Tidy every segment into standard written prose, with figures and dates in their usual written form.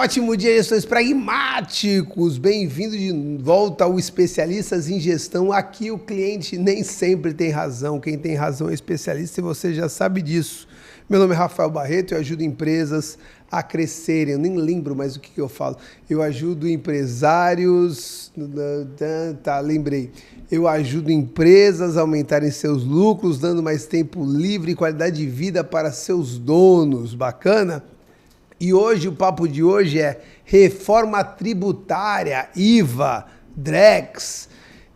Ótimo dia, gestores pragmáticos! Bem-vindo de volta ao Especialistas em Gestão. Aqui o cliente nem sempre tem razão. Quem tem razão é especialista e você já sabe disso. Meu nome é Rafael Barreto, eu ajudo empresas a crescerem. Eu nem lembro mais o que eu falo. Eu ajudo empresários... lembrei. Eu ajudo empresas a aumentarem seus lucros, dando mais tempo livre e qualidade de vida para seus donos. Bacana? E hoje, o papo de hoje é reforma tributária, IVA, DREX.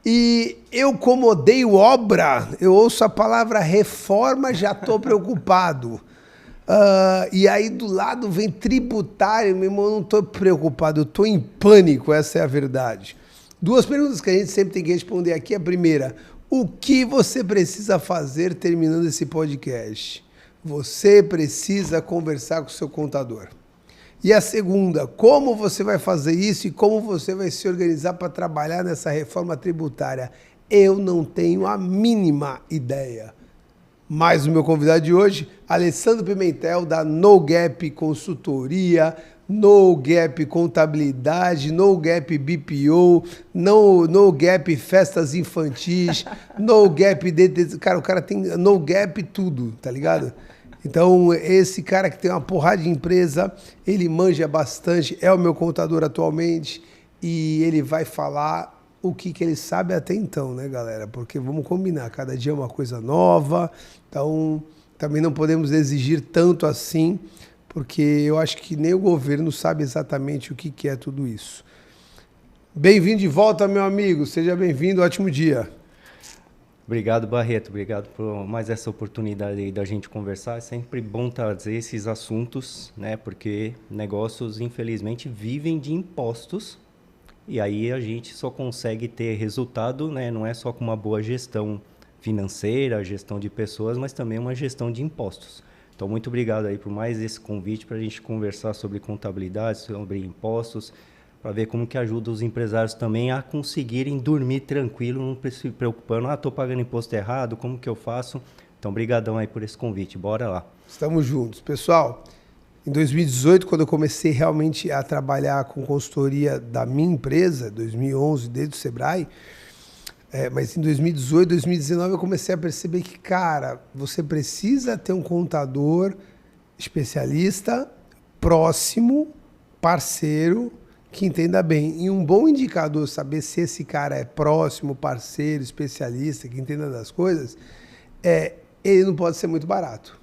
E eu, como odeio obra, eu ouço a palavra reforma, já estou preocupado. E aí do lado vem tributário, meu irmão, eu não estou preocupado, eu estou em pânico, essa é a verdade. Duas perguntas que a gente sempre tem que responder aqui. A primeira, o que você precisa fazer terminando esse podcast? Você precisa conversar com o seu contador. E a segunda, como você vai fazer isso e como você vai se organizar para trabalhar nessa reforma tributária? Eu não tenho a mínima ideia. Mas o meu convidado de hoje, Alessandro Pimentel, da No Gap Consultoria, No Gap Contabilidade, No Gap BPO, No Gap Festas Infantis, No Gap... Cara, o cara tem No Gap tudo, tá ligado? Então, esse cara que tem uma porrada de empresa, ele manja bastante, é o meu contador atualmente e ele vai falar o que ele sabe até então, né, galera? Porque vamos combinar, cada dia é uma coisa nova, então também não podemos exigir tanto assim, porque eu acho que nem o governo sabe exatamente o que é tudo isso. Bem-vindo de volta, meu amigo, seja bem-vindo, ótimo dia. Obrigado, Barreto. Obrigado por mais essa oportunidade aí da gente conversar. É sempre bom trazer esses assuntos, né? Porque negócios, infelizmente, vivem de impostos e aí a gente só consegue ter resultado, né? Não é só com uma boa gestão financeira, gestão de pessoas, mas também uma gestão de impostos. Então, muito obrigado aí por mais esse convite para a gente conversar sobre contabilidade, sobre impostos, para ver como que ajuda os empresários também a conseguirem dormir tranquilo, não se preocupando, estou pagando imposto errado, como que eu faço? Então, brigadão aí por esse convite, bora lá. Estamos juntos. Pessoal, em 2018, quando eu comecei realmente a trabalhar com consultoria da minha empresa, 2011, desde o Sebrae, mas em 2018, 2019, eu comecei a perceber que, cara, você precisa ter um contador especialista, próximo, parceiro, que entenda bem. E um bom indicador, saber se esse cara é próximo, parceiro, especialista, que entenda das coisas, ele não pode ser muito barato.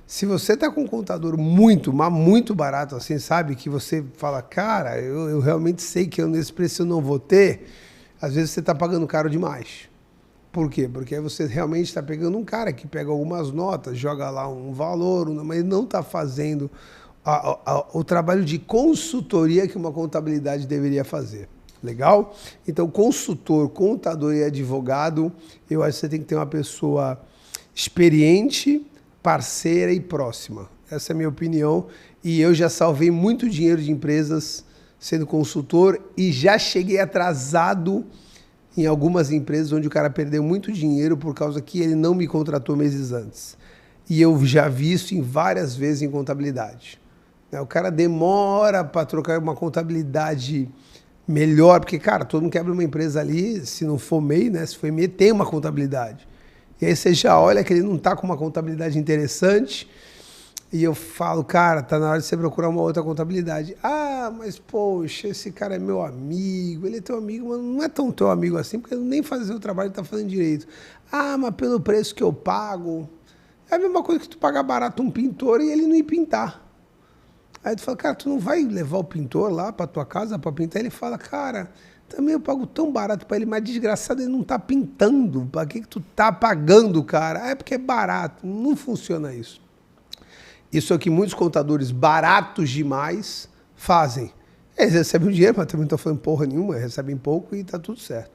Se você está com um contador muito, mas muito barato, assim, sabe? Que você fala, cara, eu realmente sei que nesse preço eu não vou ter, às vezes você está pagando caro demais. Por quê? Porque aí você realmente está pegando um cara que pega algumas notas, joga lá um valor, mas não está fazendo o trabalho de consultoria que uma contabilidade deveria fazer. Legal? Então, consultor, contador e advogado, eu acho que você tem que ter uma pessoa experiente, parceira e próxima. Essa é a minha opinião. E eu já salvei muito dinheiro de empresas sendo consultor e já cheguei atrasado em algumas empresas onde o cara perdeu muito dinheiro por causa que ele não me contratou meses antes. E eu já vi isso em várias vezes em contabilidade. O cara demora para trocar uma contabilidade melhor, porque, cara, todo mundo quebra uma empresa ali, se não for MEI, né? Se for MEI, tem uma contabilidade. E aí você já olha que ele não está com uma contabilidade interessante, e eu falo, cara, tá na hora de você procurar uma outra contabilidade. Ah, mas, poxa, esse cara é meu amigo, ele é teu amigo, mas não é tão teu amigo assim, porque ele nem fazer o trabalho está fazendo direito. Ah, mas pelo preço que eu pago, é a mesma coisa que tu pagar barato um pintor e ele não ir pintar. Aí tu fala, cara, tu não vai levar o pintor lá pra tua casa pra pintar? Ele fala, cara, também eu pago tão barato pra ele, mas desgraçado ele não tá pintando. Pra que tu tá pagando, cara? É porque é barato. Não funciona isso. Isso é o que muitos contadores baratos demais fazem. Eles recebem o dinheiro, mas também não estão falando porra nenhuma, recebem pouco e tá tudo certo.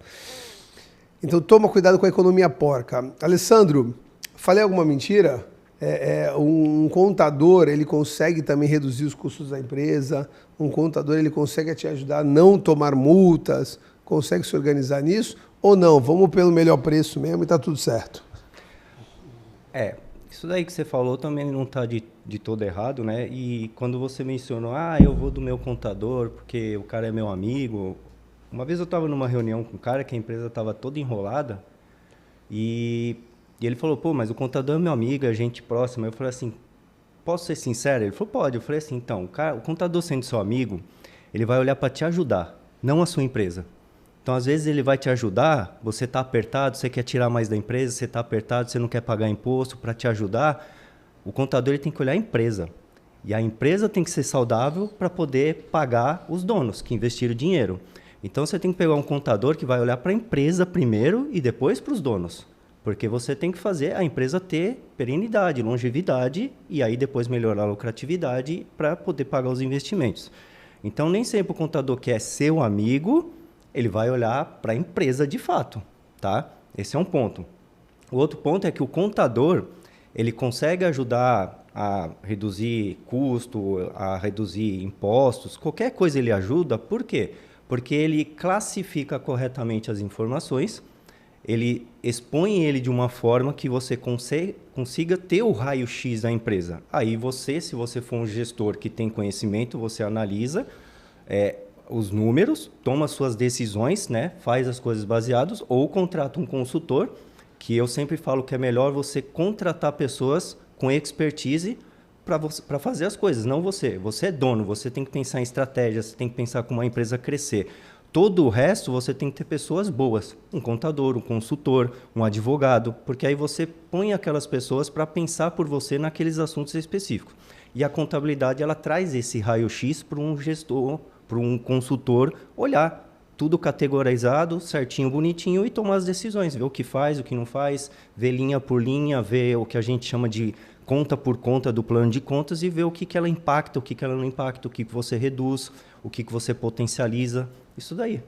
Então toma cuidado com a economia porca. Alessandro, falei alguma mentira? Um contador, ele consegue também reduzir os custos da empresa, um contador, ele consegue te ajudar a não tomar multas, consegue se organizar nisso, ou não? Vamos pelo melhor preço mesmo e está tudo certo. Isso daí que você falou também não está de todo errado, né? E quando você mencionou, eu vou do meu contador porque o cara é meu amigo. Uma vez eu estava numa reunião com um cara que a empresa estava toda enrolada e ele falou, pô, mas o contador é meu amigo, é gente próxima. Eu falei assim, posso ser sincero? Ele falou, pode. Eu falei assim, então, o contador sendo seu amigo, ele vai olhar para te ajudar, não a sua empresa. Então, às vezes, ele vai te ajudar, você está apertado, você quer tirar mais da empresa, você está apertado, você não quer pagar imposto para te ajudar. O contador ele tem que olhar a empresa. E a empresa tem que ser saudável para poder pagar os donos que investiram dinheiro. Então, você tem que pegar um contador que vai olhar para a empresa primeiro e depois para os donos. Porque você tem que fazer a empresa ter perenidade, longevidade e aí depois melhorar a lucratividade para poder pagar os investimentos. Então, nem sempre o contador que é seu amigo, ele vai olhar para a empresa de fato, tá? Esse é um ponto. O outro ponto é que o contador, ele consegue ajudar a reduzir custo, a reduzir impostos, qualquer coisa ele ajuda, por quê? Porque ele classifica corretamente as informações, ele expõe ele de uma forma que você consiga ter o raio-x da empresa. Aí você, se você for um gestor que tem conhecimento, você analisa os números, toma suas decisões, né? Faz as coisas baseadas ou contrata um consultor, que eu sempre falo que é melhor você contratar pessoas com expertise para fazer as coisas, não você. Você é dono, você tem que pensar em estratégia, você tem que pensar como a empresa crescer. Todo o resto você tem que ter pessoas boas, um contador, um consultor, um advogado, porque aí você põe aquelas pessoas para pensar por você naqueles assuntos específicos. E a contabilidade ela traz esse raio-x para um gestor, para um consultor olhar tudo categorizado, certinho, bonitinho e tomar as decisões, ver o que faz, o que não faz, ver linha por linha, ver o que a gente chama de conta por conta do plano de contas e ver o que ela impacta, o que ela não impacta, o que você reduz, o que você potencializa, isso daí.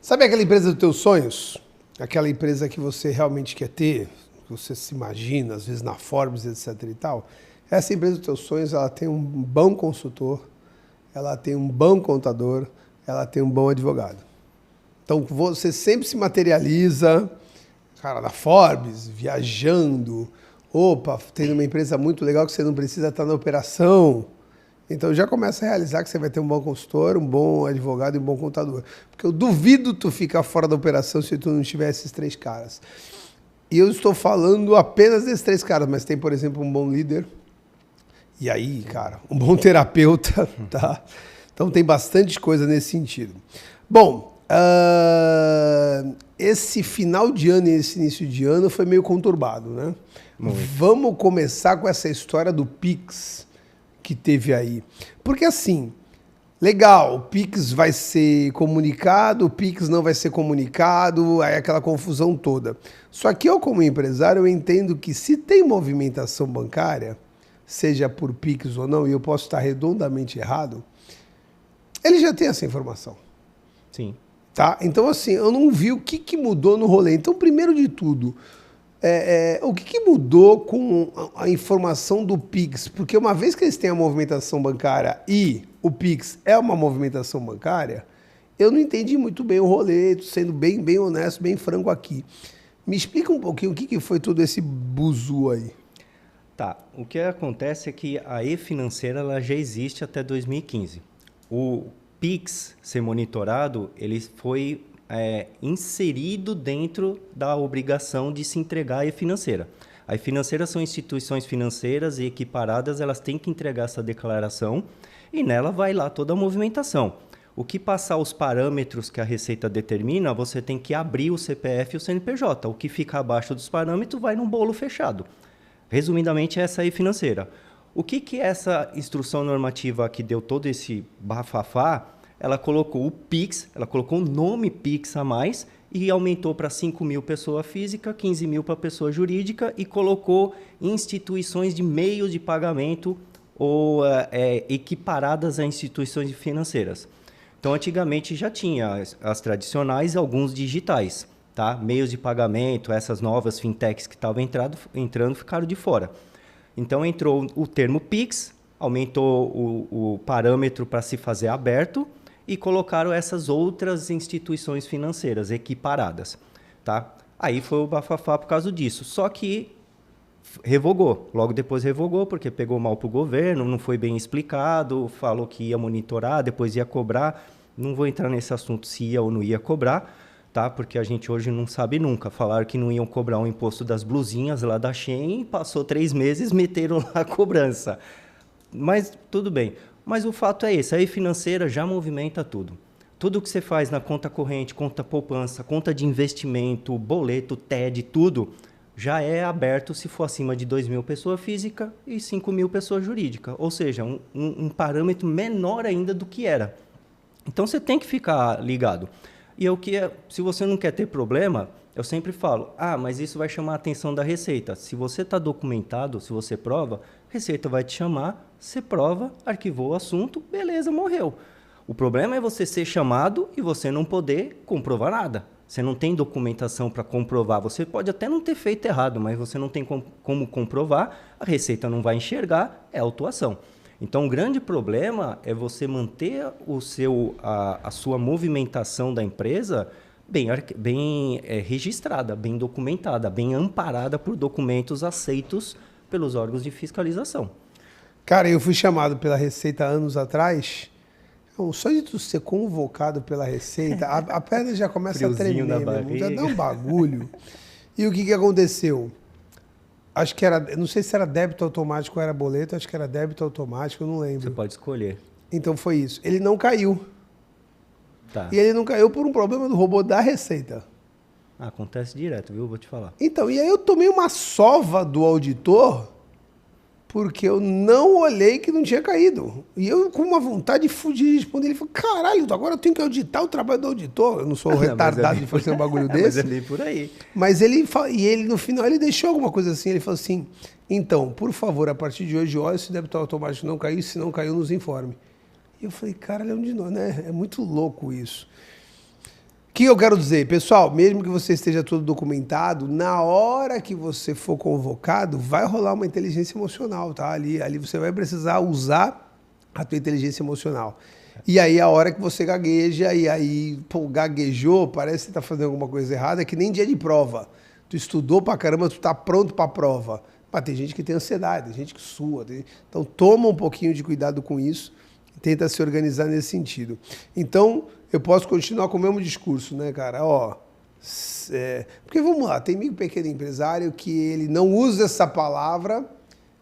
Sabe aquela empresa dos teus sonhos? Aquela empresa que você realmente quer ter, que você se imagina, às vezes na Forbes, etc e tal? Essa empresa dos teus sonhos, ela tem um bom consultor, ela tem um bom contador, ela tem um bom advogado. Então, você sempre se materializa, cara, na Forbes, viajando, tendo uma empresa muito legal que você não precisa estar na operação. Então, já começa a realizar que você vai ter um bom consultor, um bom advogado e um bom contador. Porque eu duvido tu ficar fora da operação se tu não tiver esses 3 caras. E eu estou falando apenas desses 3 caras, mas tem, por exemplo, um bom líder. E aí, cara, um bom terapeuta, tá? Então tem bastante coisa nesse sentido. Bom, esse final de ano e esse início de ano foi meio conturbado, né? Muito. Vamos começar com essa história do Pix que teve aí. Porque assim, legal, o Pix vai ser comunicado, o Pix não vai ser comunicado, aí aquela confusão toda. Só que eu, como empresário, eu entendo que se tem movimentação bancária, seja por Pix ou não, e eu posso estar redondamente errado, ele já tem essa informação. Sim. Tá? Então, assim, eu não vi o que mudou no rolê. Então, primeiro de tudo, o que mudou com a informação do Pix? Porque uma vez que eles têm a movimentação bancária e o Pix é uma movimentação bancária, eu não entendi muito bem o rolê, sendo bem honesto, bem franco aqui. Me explica um pouquinho o que foi todo esse buzu aí. Tá, o que acontece é que a e-financeira ela já existe até 2015. O Pix ser monitorado, ele foi inserido dentro da obrigação de se entregar a e-financeira. A e-financeira são instituições financeiras e equiparadas, elas têm que entregar essa declaração e nela vai lá toda a movimentação. O que passar os parâmetros que a Receita determina, você tem que abrir o CPF e o CNPJ. O que fica abaixo dos parâmetros vai num bolo fechado. Resumidamente, essa é a e-financeira. O que é essa instrução normativa que deu todo esse bafafá? Ela colocou o Pix, ela colocou o nome Pix a mais e aumentou para 5 mil pessoa física, 15 mil para pessoa jurídica e colocou instituições de meios de pagamento ou equiparadas a instituições financeiras. Então, antigamente já tinha as tradicionais e alguns digitais. Tá? Meios de pagamento, essas novas fintechs que estavam entrando ficaram de fora. Então entrou o termo Pix, aumentou o parâmetro para se fazer aberto e colocaram essas outras instituições financeiras equiparadas. Tá? Aí foi o bafafá por causa disso. Só que Revogou. Logo depois revogou, porque pegou mal para o governo, não foi bem explicado, falou que ia monitorar, depois ia cobrar. Não vou entrar nesse assunto se ia ou não ia cobrar, tá? Porque a gente hoje não sabe nunca. Falaram que não iam cobrar o imposto das blusinhas lá da Shein, passou 3 meses, meteram lá a cobrança. Mas tudo bem. Mas o fato é esse, a E-Financeira já movimenta tudo. Tudo que você faz na conta corrente, conta poupança, conta de investimento, boleto, TED, tudo, já é aberto se for acima de 2.000 pessoa física e 5.000 pessoa jurídica. Ou seja, um parâmetro menor ainda do que era. Então, você tem que ficar ligado. E se você não quer ter problema, eu sempre falo, mas isso vai chamar a atenção da Receita. Se você está documentado, se você prova, a Receita vai te chamar, você prova, arquivou o assunto, beleza, morreu. O problema é você ser chamado e você não poder comprovar nada. Você não tem documentação para comprovar. Você pode até não ter feito errado, mas você não tem como comprovar, a Receita não vai enxergar, é autuação. Então, o grande problema é você manter a sua movimentação da empresa bem registrada, bem documentada, bem amparada por documentos aceitos pelos órgãos de fiscalização. Cara, eu fui chamado pela Receita anos atrás. Só de tu ser convocado pela Receita, a perna já começa a tremer, já dá um bagulho. E o que aconteceu? Acho que era, não sei se era débito automático ou era boleto, acho que era débito automático, eu não lembro. Você pode escolher. Então foi isso. Ele não caiu. Tá. E ele não caiu por um problema do robô da Receita. Acontece direto, viu? Vou te falar. Então, e aí eu tomei uma sova do auditor, porque eu não olhei que não tinha caído. E eu, com uma vontade de fugir de responder, ele falou, caralho, agora eu tenho que auditar o trabalho do auditor. Eu não sou retardado de fazer um bagulho desse. Mas é bem por aí. Mas ele, no final, ele deixou alguma coisa assim. Ele falou assim, então, por favor, a partir de hoje, olha se o débito automático não caiu. Se não caiu, nos informe. E eu falei, caralho, é um de nós, né? É muito louco isso. O que eu quero dizer? Pessoal, mesmo que você esteja todo documentado, na hora que você for convocado, vai rolar uma inteligência emocional, tá? Ali você vai precisar usar a tua inteligência emocional. E aí a hora que você gagueja, e aí, pô, gaguejou, parece que você tá fazendo alguma coisa errada, é que nem dia de prova. Tu estudou pra caramba, tu tá pronto pra prova. Mas tem gente que tem ansiedade, tem gente que sua. Então toma um pouquinho de cuidado com isso, tenta se organizar nesse sentido. Então, eu posso continuar com o mesmo discurso, né, cara? Porque vamos lá, tem amigo pequeno empresário que ele não usa essa palavra,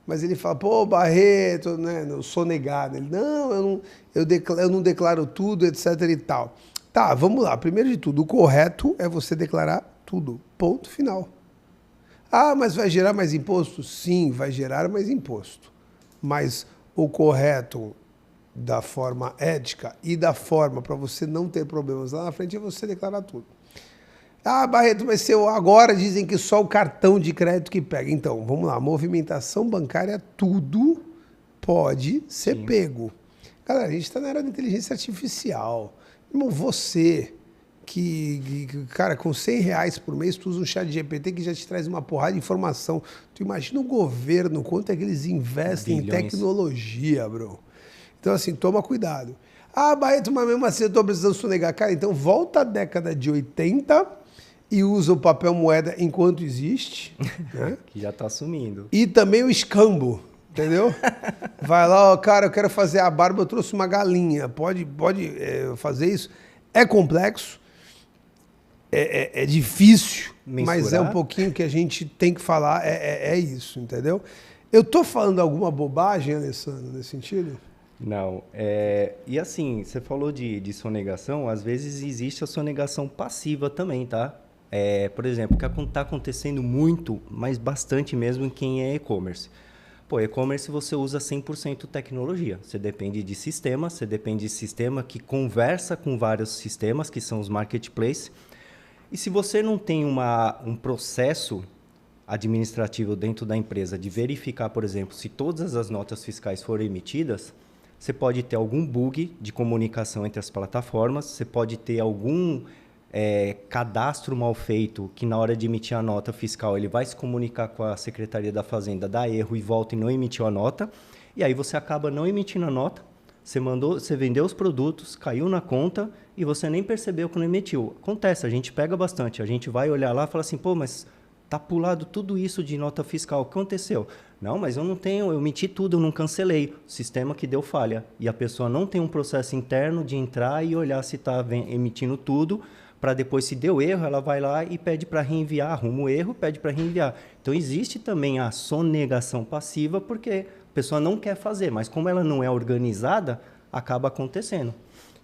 mas ele fala, pô, Barreto, né, eu sou negado. Ele, não, eu não declaro tudo, etc e tal. Tá, vamos lá. Primeiro de tudo, o correto é você declarar tudo. Ponto final. Mas vai gerar mais imposto? Sim, vai gerar mais imposto. Mas o correto da forma ética e da forma para você não ter problemas lá na frente é você declarar tudo. Barreto, mas agora dizem que só o cartão de crédito que pega. Então, vamos lá, movimentação bancária, tudo pode ser Sim. pego. Galera, a gente está na era da inteligência artificial. Irmão, você cara, com R$100 por mês, tu usa um chat GPT que já te traz uma porrada de informação. Tu imagina o governo, quanto é que eles investem em tecnologia, bro. Então, assim, toma cuidado. Barreto, mas mesmo assim eu estou precisando sonegar. Cara, então volta à década de 80 e usa o papel moeda enquanto existe. Né? Que já está sumindo. E também o escambo, entendeu? Vai lá, cara, eu quero fazer a barba, eu trouxe uma galinha. Pode fazer isso? É complexo, é difícil, mensurar. Mas é um pouquinho que a gente tem que falar, é isso, entendeu? Eu estou falando alguma bobagem, Alessandro, nesse sentido? Não. E assim, você falou de sonegação, às vezes existe a sonegação passiva também, tá? Por exemplo, o que está acontecendo muito, mas bastante mesmo em quem é e-commerce. Pô, e-commerce você usa 100% tecnologia. Você depende de sistema, você depende de sistema que conversa com vários sistemas, que são os marketplaces. E se você não tem um processo administrativo dentro da empresa de verificar, por exemplo, se todas as notas fiscais foram emitidas, você pode ter algum bug de comunicação entre as plataformas, você pode ter algum cadastro mal feito, que na hora de emitir a nota fiscal ele vai se comunicar com a Secretaria da Fazenda, dá erro e volta e não emitiu a nota, e aí você acaba não emitindo a nota, você vendeu os produtos, caiu na conta e você nem percebeu que não emitiu. Acontece, a gente pega bastante, a gente vai olhar lá e fala assim, pô, mas Tá pulado tudo isso de nota fiscal. O que aconteceu? Não, mas eu não tenho, eu emiti tudo, eu não cancelei. O sistema que deu falha. E a pessoa não tem um processo interno de entrar e olhar se está emitindo tudo, para depois, se deu erro, ela vai lá e pede para reenviar, arruma o erro, pede para reenviar. Então, existe também a sonegação passiva, porque a pessoa não quer fazer, mas como ela não é organizada, acaba acontecendo.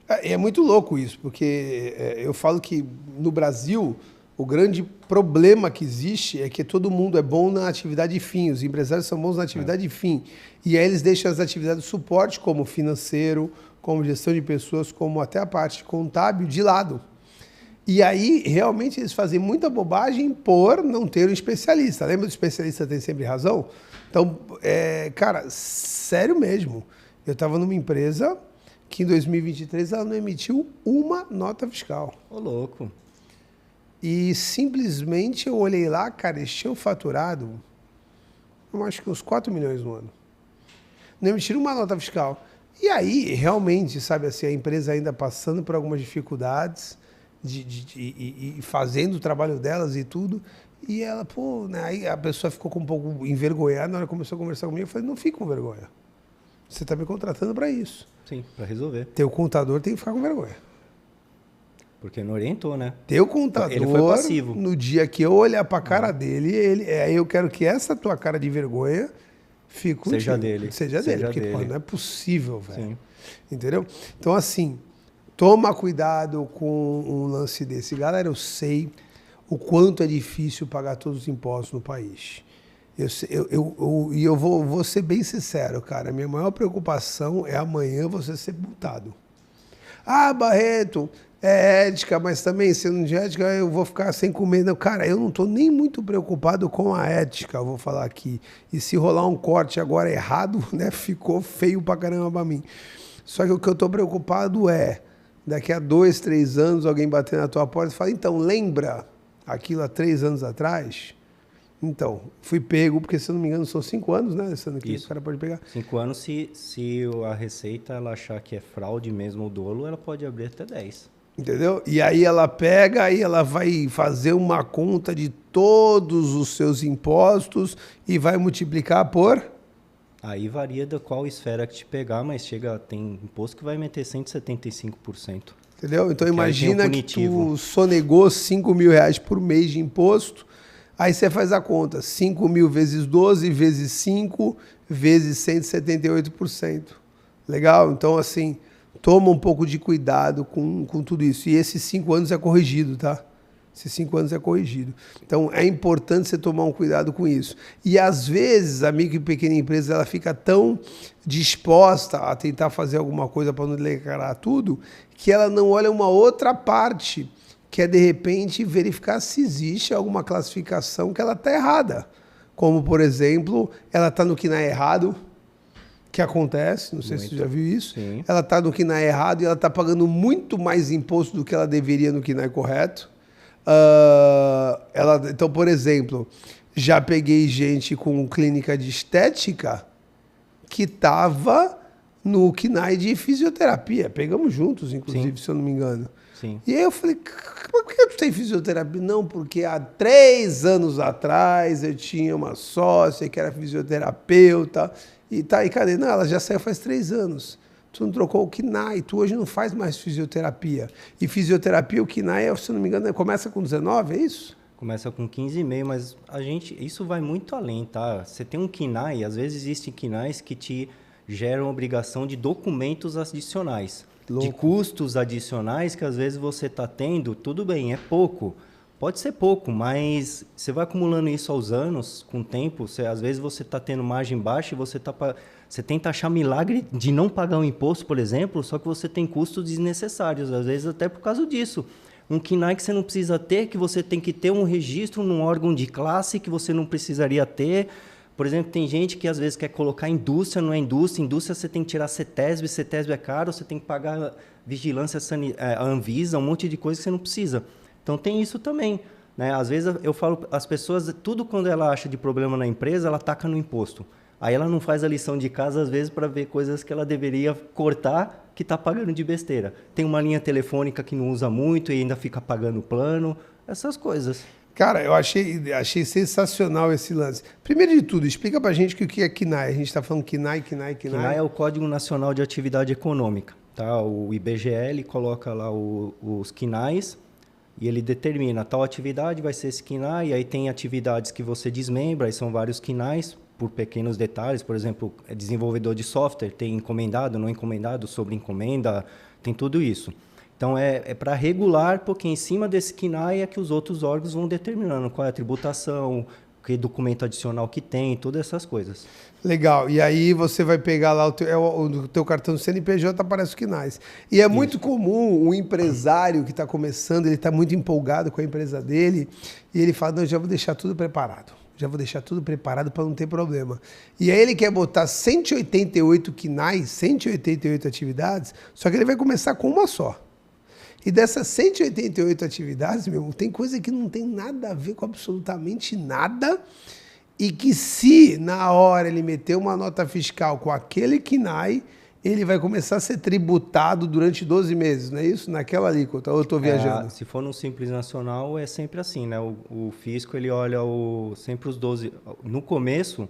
É muito louco isso, porque eu falo que no Brasil o grande problema que existe é que todo mundo é bom na atividade fim, os empresários são bons na atividade fim. E aí eles deixam as atividades de suporte, como financeiro, como gestão de pessoas, como até a parte contábil, de lado. E aí, realmente, eles fazem muita bobagem por não ter um especialista. Lembra do especialista tem sempre razão? Então, cara, sério mesmo. Eu estava numa empresa que em 2023 ela não emitiu uma nota fiscal. Ô, louco. E simplesmente eu olhei lá, cara, eles tinham faturado, eu acho que uns 4 milhões no ano. Não emitiram uma nota fiscal. E aí, realmente, sabe assim, a empresa ainda passando por algumas dificuldades e fazendo o trabalho delas e tudo. E ela, pô, né, aí a pessoa ficou um pouco envergonhada na hora que começou a conversar comigo. Eu falei, não fique com vergonha. Você está me contratando para isso. Sim, para resolver. Teu contador tem que ficar com vergonha. Porque não orientou, né? Teu contador, ele foi passivo. No dia que eu olhar para a cara dele, eu quero que essa tua cara de vergonha fique contigo. Seja dele. Seja dele, porque pô, não é possível, velho. Sim. Entendeu? Então, assim, toma cuidado com um lance desse. Galera, eu sei o quanto é difícil pagar todos os impostos no país. E eu vou ser bem sincero, cara. A minha maior preocupação é amanhã você ser multado. Ah, Barreto, é ética, mas também sendo de ética eu vou ficar sem comer. Não, cara, eu não estou nem muito preocupado com a ética, eu vou falar aqui. E se rolar um corte agora errado, né, ficou feio pra caramba pra mim. Só que o que eu estou preocupado é, daqui a 2, 3 anos, alguém bater na tua porta e falar, então, lembra aquilo há 3 anos atrás? Então, fui pego, porque se eu não me engano são 5 anos, né? Esse ano que o cara pode pegar. 5 anos, se a Receita ela achar que é fraude mesmo o dolo, ela pode abrir até 10. Entendeu? E aí ela pega, aí ela vai fazer uma conta de todos os seus impostos e vai multiplicar por... Aí varia da qual esfera que te pegar, mas tem imposto que vai meter 175%. Entendeu? Então porque imagina que tu sonegou 5 mil reais por mês de imposto, aí você faz a conta, 5 mil vezes 12, vezes 5, vezes 178%. Legal? Então, assim, toma um pouco de cuidado com tudo isso. E esses 5 anos é corrigido, tá? Esses 5 anos é corrigido. Então, é importante você tomar um cuidado com isso. E, às vezes, a micro e pequena empresa ela fica tão disposta a tentar fazer alguma coisa para não declarar tudo, que ela não olha uma outra parte, que é, de repente, verificar se existe alguma classificação que ela está errada. Como, por exemplo, ela está no KINAI errado, que acontece, não sei se você já viu isso. Sim. Ela está no KINAI errado e ela está pagando muito mais imposto do que ela deveria no KINAI correto. Então, por exemplo, já peguei gente com clínica de estética que estava no KINAI de fisioterapia. Pegamos juntos, inclusive, Sim. se eu não me engano. Sim. E aí eu falei, por que tu tem fisioterapia? Não, porque há 3 anos atrás eu tinha uma sócia que era fisioterapeuta e cadê? Não, ela já saiu faz 3 anos. Tu não trocou o KINAI, tu hoje não faz mais fisioterapia. E fisioterapia, o KINAI, se eu não me engano, começa com 19, é isso? Começa com 15,5, mas isso vai muito além, tá? Você tem um KINAI, às vezes existem KINAIs que te geram obrigação de documentos adicionais. De custos adicionais que às vezes você está tendo, tudo bem, é pouco. Pode ser pouco, mas você vai acumulando isso aos anos, com o tempo, às vezes você está tendo margem baixa e você tenta achar milagre de não pagar um imposto, por exemplo, só que você tem custos desnecessários, às vezes até por causa disso. Um KINAI que você não precisa ter, que você tem que ter um registro num órgão de classe que você não precisaria ter. Por exemplo, tem gente que às vezes quer colocar indústria, não é indústria. Indústria você tem que tirar CETESB, CETESB é caro, você tem que pagar vigilância a Anvisa, um monte de coisa que você não precisa. Então tem isso também, né? Às vezes eu falo, as pessoas, tudo quando ela acha de problema na empresa, ela taca no imposto. Aí ela não faz a lição de casa, às vezes, para ver coisas que ela deveria cortar, que está pagando de besteira. Tem uma linha telefônica que não usa muito e ainda fica pagando plano, essas coisas. Cara, eu achei sensacional esse lance. Primeiro de tudo, explica pra gente o que é KNAI. A gente está falando KNAI. KNAI é o Código Nacional de Atividade Econômica. Tá? O IBGE ele coloca lá os KNAIs e ele determina tal atividade vai ser esse KNAI, e aí tem atividades que você desmembra, aí são vários KNAIs, por pequenos detalhes. Por exemplo, desenvolvedor de software, tem encomendado, não encomendado, sobre encomenda, tem tudo isso. Então, é para regular, porque em cima desse KNAI é que os outros órgãos vão determinando qual é a tributação, que documento adicional que tem, todas essas coisas. Legal. E aí você vai pegar lá o teu cartão do CNPJ, aparece o KNAIs. E é muito comum o empresário que está começando, ele está muito empolgado com a empresa dele, e ele fala, não, já vou deixar tudo preparado. Já vou deixar tudo preparado para não ter problema. E aí ele quer botar 188 KNAIs, 188 atividades, só que ele vai começar com uma só. E dessas 188 atividades, meu irmão, tem coisa que não tem nada a ver com absolutamente nada, e que se na hora ele meter uma nota fiscal com aquele KNAI, ele vai começar a ser tributado durante 12 meses, não é isso? Naquela alíquota, ou eu estou viajando? Se for no Simples Nacional, é sempre assim, né? O fisco, ele olha sempre os 12... No começo,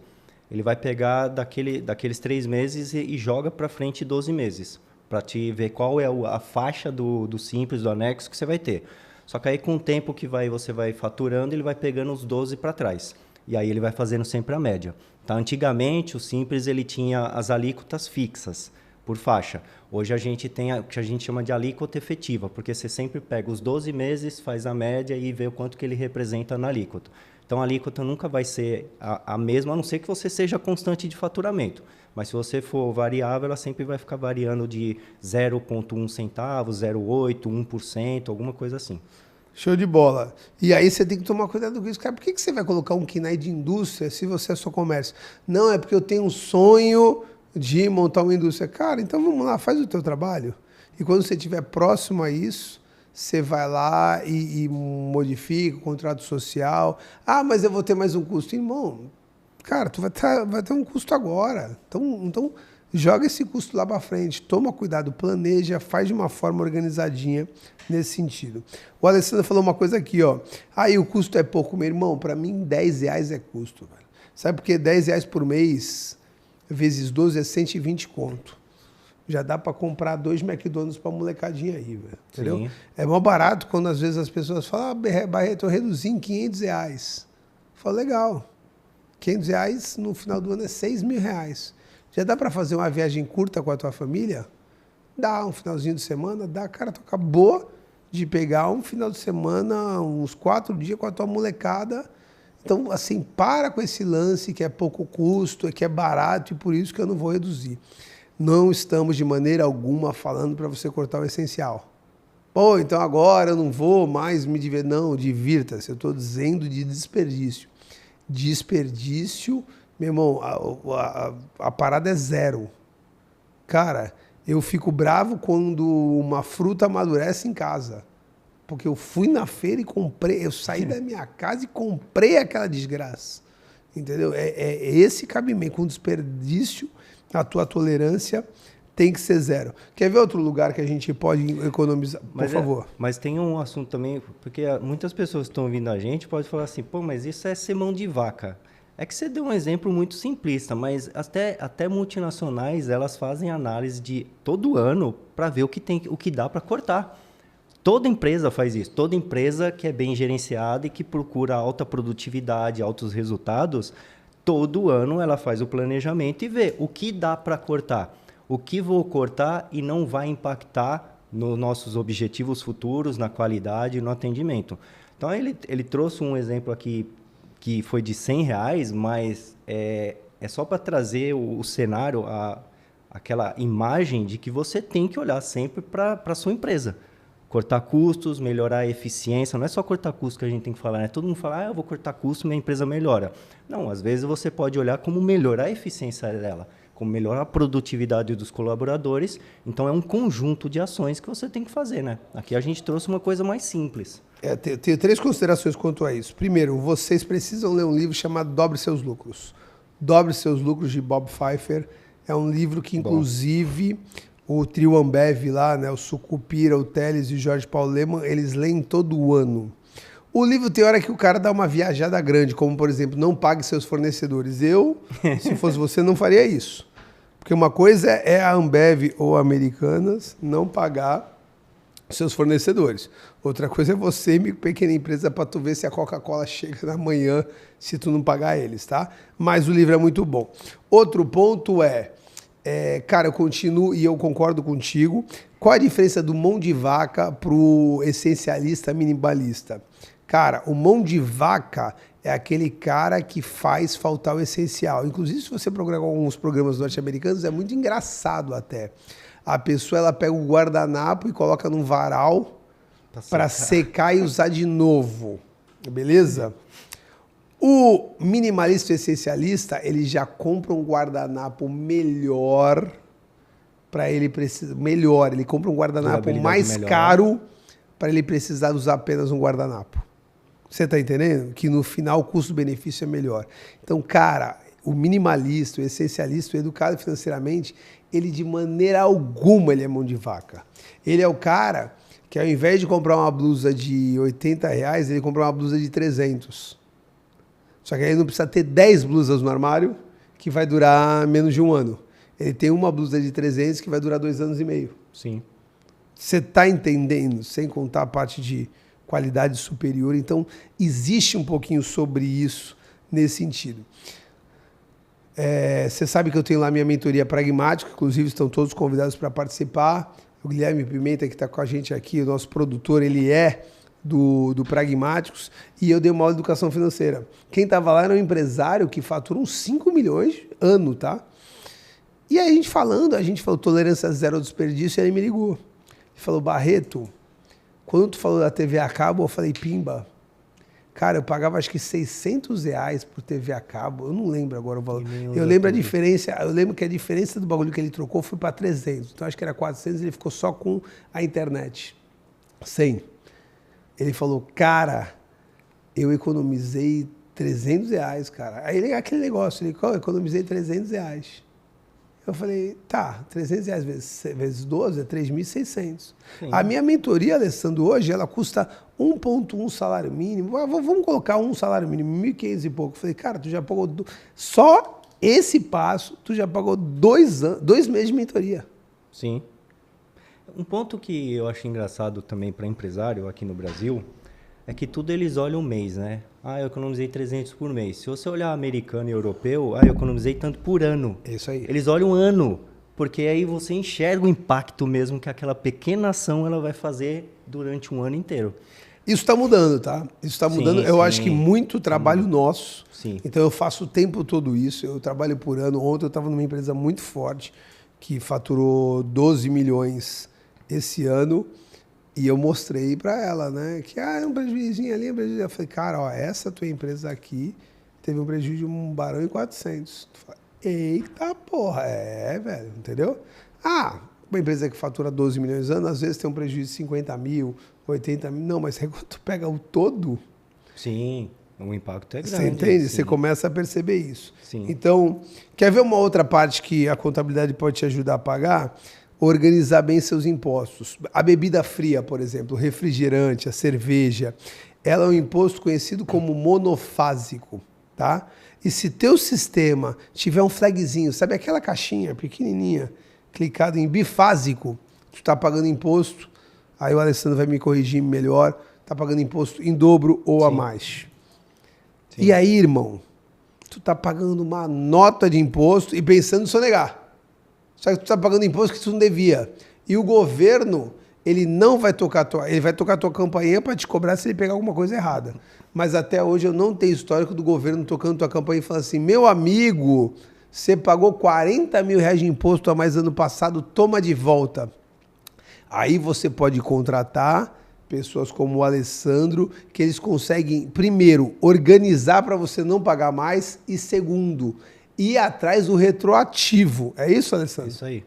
ele vai pegar daqueles 3 meses e joga para frente 12 meses. Para te ver qual é a faixa do Simples, do anexo que você vai ter. Só que aí com o tempo que você vai faturando, ele vai pegando os 12 para trás. E aí ele vai fazendo sempre a média. Tá? Antigamente, o Simples ele tinha as alíquotas fixas, por faixa. Hoje a gente tem o que a gente chama de alíquota efetiva, porque você sempre pega os 12 meses, faz a média e vê o quanto que ele representa na alíquota. Então a alíquota nunca vai ser a mesma, a não ser que você seja constante de faturamento. Mas se você for variável, ela sempre vai ficar variando de 0,1 centavo, 0,8, 1%, alguma coisa assim. Show de bola. E aí você tem que tomar cuidado com isso. Cara, por que você vai colocar um KNAI de indústria se você é só comércio? Não, é porque eu tenho um sonho de montar uma indústria. Cara, então vamos lá, faz o teu trabalho. E quando você estiver próximo a isso, você vai lá e modifica o contrato social. Ah, mas eu vou ter mais um custo. Irmão, cara, tu vai ter um custo agora. Então joga esse custo lá para frente. Toma cuidado, planeja, faz de uma forma organizadinha nesse sentido. O Alessandro falou uma coisa aqui, ó. Aí o custo é pouco, meu irmão. Para mim, R$10 é custo, velho. Sabe por quê? R$10 por mês, vezes 12 é 120 conto. Já dá para comprar 2 McDonald's para molecadinha aí, velho. Entendeu? Sim. É mó barato quando às vezes as pessoas falam, Barreto, eu reduzi em R$500. Eu falo, legal. R$500 no final do ano é R$6.000. Já dá para fazer uma viagem curta com a tua família? Dá, um finalzinho de semana, dá. Cara, tu acabou de pegar um final de semana, uns 4 dias com a tua molecada. Então, assim, para com esse lance que é pouco custo, que é barato e por isso que eu não vou reduzir. Não estamos de maneira alguma falando para você cortar o essencial. Pô, então agora eu não vou mais me divertir. Não, divirta-se. Eu estou dizendo de desperdício. Desperdício, meu irmão, a parada é zero. Cara, eu fico bravo quando uma fruta amadurece em casa. Porque eu fui na feira e comprei, eu saí da minha casa e comprei aquela desgraça. Entendeu? É esse cabimento. Com desperdício, a tua tolerância tem que ser zero. Quer ver outro lugar que a gente pode economizar? Por favor. Mas tem um assunto também, porque muitas pessoas que estão ouvindo a gente podem falar assim, pô, mas isso é ser mão de vaca. É que você deu um exemplo muito simplista, mas até multinacionais, elas fazem análise de todo ano para ver o que dá para cortar. Toda empresa faz isso. Toda empresa que é bem gerenciada e que procura alta produtividade, altos resultados, todo ano ela faz o planejamento e vê o que dá para cortar. O que vou cortar e não vai impactar nos nossos objetivos futuros, na qualidade e no atendimento. Então, ele trouxe um exemplo aqui que foi de R$100, mas é só para trazer o cenário, aquela imagem de que você tem que olhar sempre para a sua empresa. Cortar custos, melhorar a eficiência. Não é só cortar custos que a gente tem que falar, né? Todo mundo fala, eu vou cortar custo, minha empresa melhora. Não, às vezes você pode olhar como melhorar a eficiência dela, como melhorar a produtividade dos colaboradores. Então, é um conjunto de ações que você tem que fazer, né? Aqui a gente trouxe uma coisa mais simples. Tenho 3 considerações quanto a isso. Primeiro, vocês precisam ler um livro chamado Dobre Seus Lucros. Dobre Seus Lucros, de Bob Pfeiffer. É um livro que, inclusive, o trio Ambev lá, né, o Sucupira, o Teles e o Jorge Paulo Lemann, eles leem todo ano. O livro tem hora que o cara dá uma viajada grande, como, por exemplo, não pague seus fornecedores. Eu, se fosse você, não faria isso. Porque uma coisa é a Ambev ou Americanas não pagar seus fornecedores. Outra coisa é você, pequena empresa, para tu ver se a Coca-Cola chega na manhã se tu não pagar eles, tá? Mas o livro é muito bom. Outro ponto cara, eu continuo e eu concordo contigo. Qual a diferença do mão de vaca pro essencialista minimalista? Cara, o mão de vaca é aquele cara que faz faltar o essencial. Inclusive, se você procurar alguns programas norte-americanos, é muito engraçado até. A pessoa ela pega o guardanapo e coloca num varal para secar e usar de novo. Beleza? O minimalista e essencialista, ele já compra um guardanapo melhor para ele precisar. Melhor, ele compra um guardanapo mais caro para ele precisar usar apenas um guardanapo. Você está entendendo? Que no final o custo-benefício é melhor. Então, cara, o minimalista, o essencialista, o educado financeiramente, ele de maneira alguma ele é mão de vaca. Ele é o cara que ao invés de comprar uma blusa de R$80, ele compra uma blusa de 300. Só que aí ele não precisa ter 10 blusas no armário que vai durar menos de um ano. Ele tem uma blusa de 300 que vai durar 2 anos e meio. Sim. Você está entendendo? Sem contar a parte de qualidade superior. Então, existe um pouquinho sobre isso nesse sentido. Você sabe que eu tenho lá minha mentoria pragmática, inclusive estão todos convidados para participar. O Guilherme Pimenta, que está com a gente aqui, o nosso produtor, ele é do Pragmáticos, e eu dei uma aula de educação financeira. Quem estava lá era um empresário que fatura uns 5 milhões ano, tá? E aí a gente falou tolerância zero ao desperdício, e ele me ligou. Ele falou, Barreto, quando tu falou da TV a cabo, eu falei, pimba. Cara, eu pagava acho que R$600 por TV a cabo. Eu não lembro agora o valor. Eu lembro a diferença. Eu lembro que a diferença do bagulho que ele trocou foi para 300. Então acho que era 400, ele ficou só com a internet. 100. Ele falou, cara, eu economizei R$300, cara. Aí ele, aquele negócio, ele, eu economizei R$300. Eu falei, tá, R$300 vezes 12 é 3.600. A minha mentoria, Alessandro, hoje, ela custa 1,1 salário mínimo. Vamos colocar um salário mínimo, 1.500 e pouco. Eu falei, cara, tu já pagou... Só esse passo, tu já pagou 2 meses de mentoria. Sim. Um ponto que eu acho engraçado também para empresário aqui no Brasil é que tudo eles olham o mês, né? Ah, eu economizei 300 por mês. Se você olhar americano e europeu, eu economizei tanto por ano. É isso aí. Eles olham ano, porque aí você enxerga o impacto mesmo que aquela pequena ação ela vai fazer durante um ano inteiro. Isso está mudando, tá? Isso está mudando. Eu acho que muito trabalho nosso. Sim. Então eu faço o tempo todo isso. Eu trabalho por ano. Ontem eu estava numa empresa muito forte que faturou 12 milhões esse ano. E eu mostrei para ela, né? Que é um prejuízinho ali, um prejuízo. Eu falei, cara, ó, essa tua empresa aqui teve um prejuízo de 1,4 bilhão. Eita porra, velho, entendeu? Ah, uma empresa que fatura 12 milhões de anos, às vezes tem um prejuízo de 50 mil, 80 mil. Não, mas aí quando tu pega o todo... Sim, o impacto é grande. Você entende? Sim. Você começa a perceber isso. Sim. Então, quer ver uma outra parte que a contabilidade pode te ajudar a pagar? Organizar bem seus impostos. A bebida fria, por exemplo, o refrigerante, a cerveja, ela é um imposto conhecido como monofásico, tá? E se teu sistema tiver um flagzinho, sabe aquela caixinha pequenininha, clicado em bifásico, tu está pagando imposto, aí o Alessandro vai me corrigir melhor, está pagando imposto em dobro ou a mais. Sim. E aí, irmão, tu está pagando uma nota de imposto e pensando em sonegar. Só que tu está pagando imposto que tu não devia. E o governo, ele não vai tocar ele vai tocar a tua campainha para te cobrar se ele pegar alguma coisa errada. Mas até hoje eu não tenho histórico do governo tocando tua campainha e falando assim, meu amigo, você pagou 40 mil reais de imposto a mais ano passado, toma de volta. Aí você pode contratar pessoas como o Alessandro, que eles conseguem, primeiro, organizar para você não pagar mais e, segundo, ir atrás do retroativo. É isso, Alessandro? Isso aí.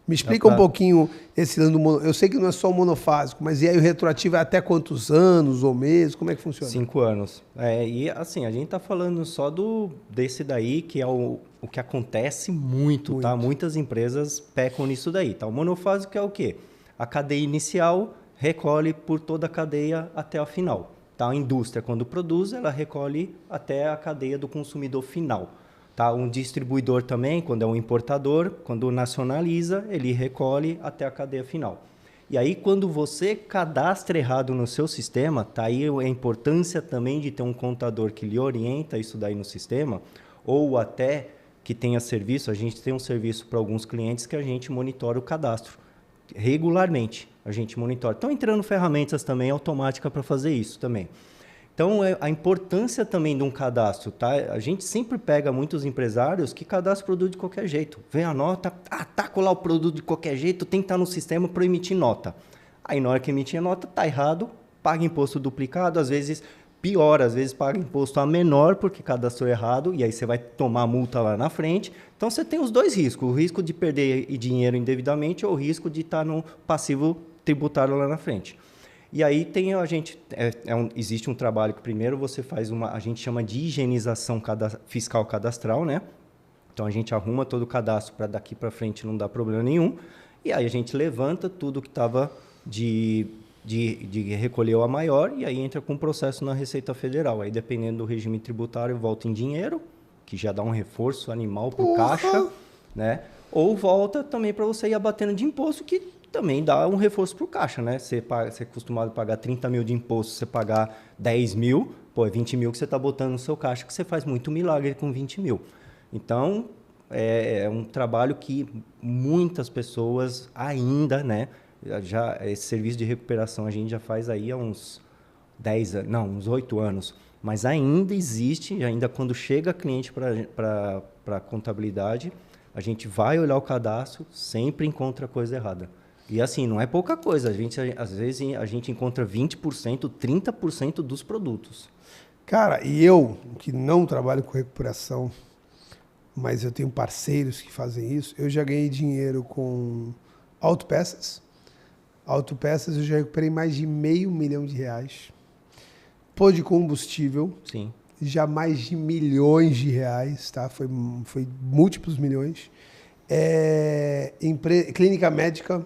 Me explica um pouquinho esse ano. Eu sei que não é só o monofásico, mas e aí o retroativo é até quantos anos ou meses? Como é que funciona? 5 anos. E assim, a gente está falando só desse daí, que é o que acontece muito, tá? Muitas empresas pecam nisso daí, tá? O monofásico é o quê? A cadeia inicial recolhe por toda a cadeia até a final. Tá? A indústria, quando produz, ela recolhe até a cadeia do consumidor final. Tá? Um distribuidor também, quando é um importador, quando nacionaliza, ele recolhe até a cadeia final. E aí, quando você cadastra errado no seu sistema, tá aí a importância também de ter um contador que lhe orienta isso daí no sistema, ou até que tenha serviço. A gente tem um serviço para alguns clientes que a gente monitora o cadastro regularmente. A gente monitora. Estão entrando ferramentas também automáticas para fazer isso também. Então, a importância também de um cadastro, tá? A gente sempre pega muitos empresários que cadastram produto de qualquer jeito. Vem a nota, taca lá o produto de qualquer jeito, tem que estar no sistema para emitir nota. Aí, na hora que emitir a nota, tá errado, paga imposto duplicado, às vezes pior, às vezes paga imposto a menor porque cadastrou errado, e aí você vai tomar multa lá na frente. Então, você tem os dois riscos, o risco de perder dinheiro indevidamente ou o risco de estar no passivo tributário lá na frente. E aí tem existe um trabalho que primeiro você faz a gente chama de higienização fiscal cadastral, né? Então a gente arruma todo o cadastro para daqui para frente não dar problema nenhum. E aí a gente levanta tudo que estava de recolheu a maior e aí entra com o processo na Receita Federal. Aí dependendo do regime tributário volta em dinheiro, que já dá um reforço animal para o caixa, né? Ou volta também para você ir abatendo de imposto, que também dá um reforço para o caixa, né? Você é acostumado a pagar 30 mil de imposto, você pagar 10 mil, é 20 mil que você está botando no seu caixa, que você faz muito milagre com 20 mil. Então, é um trabalho que muitas pessoas ainda, né? Esse serviço de recuperação a gente já faz aí há uns uns 8 anos. Mas ainda existe, ainda quando chega cliente para a contabilidade, a gente vai olhar o cadastro, sempre encontra coisa errada. E assim, não é pouca coisa. Às vezes a gente encontra 20%, 30% dos produtos. Cara, e eu, que não trabalho com recuperação, mas eu tenho parceiros que fazem isso, eu já ganhei dinheiro com autopeças. Autopeças eu já recuperei mais de R$500 mil. Pô de combustível. Sim. Já mais de milhões de reais, tá? Foi múltiplos milhões. Clínica médica,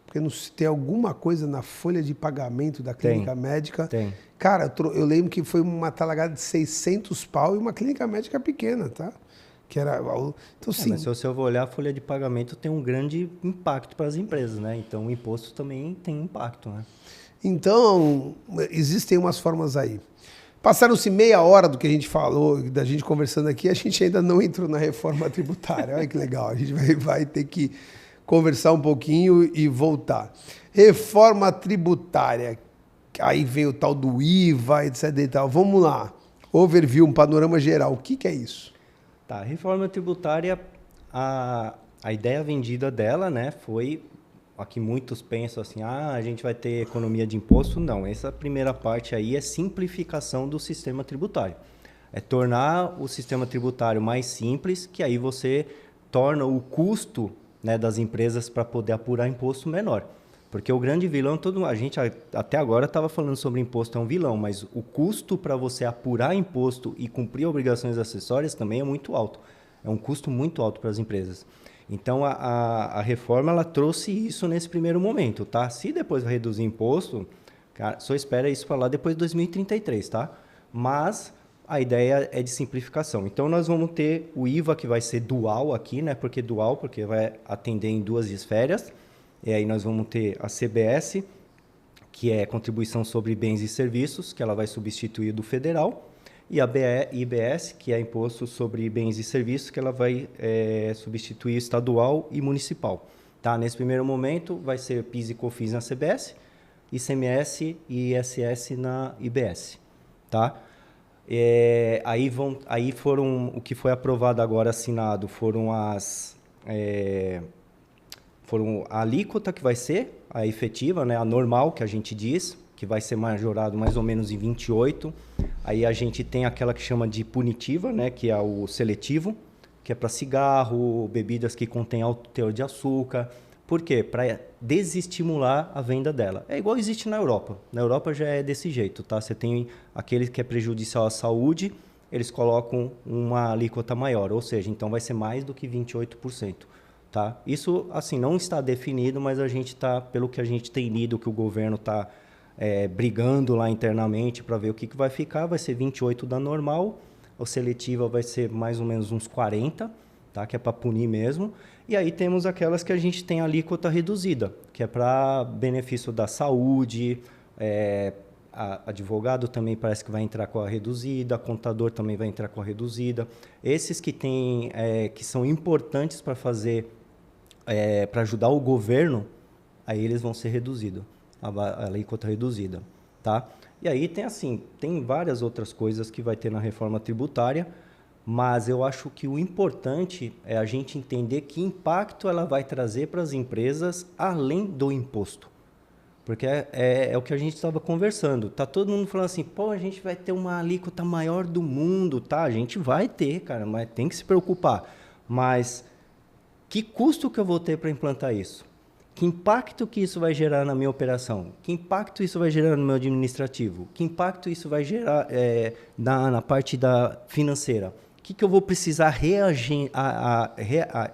porque não tem alguma coisa na folha de pagamento da clínica médica. Tem. Cara, eu lembro que foi uma talagada de 600 pau e uma clínica médica pequena, tá? Que era, então, sim. Mas se você for olhar, a folha de pagamento tem um grande impacto para as empresas, né? Então, o imposto também tem impacto, né? Então, existem umas formas aí. Passaram-se meia hora do que a gente falou, da gente conversando aqui, a gente ainda não entrou na reforma tributária. Olha que legal, a gente vai ter que conversar um pouquinho e voltar. Reforma tributária, aí vem o tal do IVA, etc e tal. Vamos lá, overview, um panorama geral, o que é isso? Tá, reforma tributária, a ideia vendida dela, né, foi... Aqui muitos pensam assim, a gente vai ter economia de imposto. Não, essa primeira parte aí é simplificação do sistema tributário. É tornar o sistema tributário mais simples, que aí você torna o custo, né, das empresas para poder apurar imposto menor. Porque o grande vilão, a gente até agora estava falando sobre imposto é um vilão, mas o custo para você apurar imposto e cumprir obrigações acessórias também é muito alto. É um custo muito alto para as empresas. Então, a reforma ela trouxe isso nesse primeiro momento, tá? Se depois vai reduzir imposto, cara, só espera isso para lá depois de 2033, tá? Mas a ideia é de simplificação. Então, nós vamos ter o IVA que vai ser dual aqui, né? Porque vai atender em duas esferas. E aí nós vamos ter a CBS, que é Contribuição sobre Bens e Serviços, que ela vai substituir do federal. E a IBS, que é Imposto sobre Bens e Serviços, que ela vai substituir estadual e municipal. Tá? Nesse primeiro momento, vai ser PIS e COFINS na CBS, ICMS e ISS na IBS. Tá? Aí foram, o que foi aprovado agora, assinado, foram a alíquota que vai ser, a efetiva, né? A normal, que a gente diz, que vai ser majorado mais ou menos em 28%. Aí a gente tem aquela que chama de punitiva, né, que é o seletivo, que é para cigarro, bebidas que contêm alto teor de açúcar. Por quê? Para desestimular a venda dela. É igual existe na Europa. Na Europa já é desse jeito, tá? Você tem aquele que é prejudicial à saúde, eles colocam uma alíquota maior, ou seja, então vai ser mais do que 28%. Tá? Isso, assim, não está definido, mas a gente está, pelo que a gente tem lido, que o governo está brigando lá internamente para ver o que vai ficar. Vai ser 28 da normal, a seletiva vai ser mais ou menos uns 40, tá? Que é para punir mesmo. E aí temos aquelas que a gente tem a alíquota reduzida, que é para benefício da saúde, advogado também parece que vai entrar com a reduzida, contador também vai entrar com a reduzida. Esses que que são importantes para fazer, para ajudar o governo, aí eles vão ser reduzidos, a alíquota reduzida, tá? E aí tem várias outras coisas que vai ter na reforma tributária, mas eu acho que o importante é a gente entender que impacto ela vai trazer para as empresas além do imposto. Porque é o que a gente estava conversando. Tá todo mundo falando assim, pô, a gente vai ter uma alíquota maior do mundo, tá? A gente vai ter, cara, mas tem que se preocupar. Mas que custo que eu vou ter para implantar isso? Que impacto que isso vai gerar na minha operação? Que impacto isso vai gerar no meu administrativo? Que impacto isso vai gerar na parte financeira? O que eu vou precisar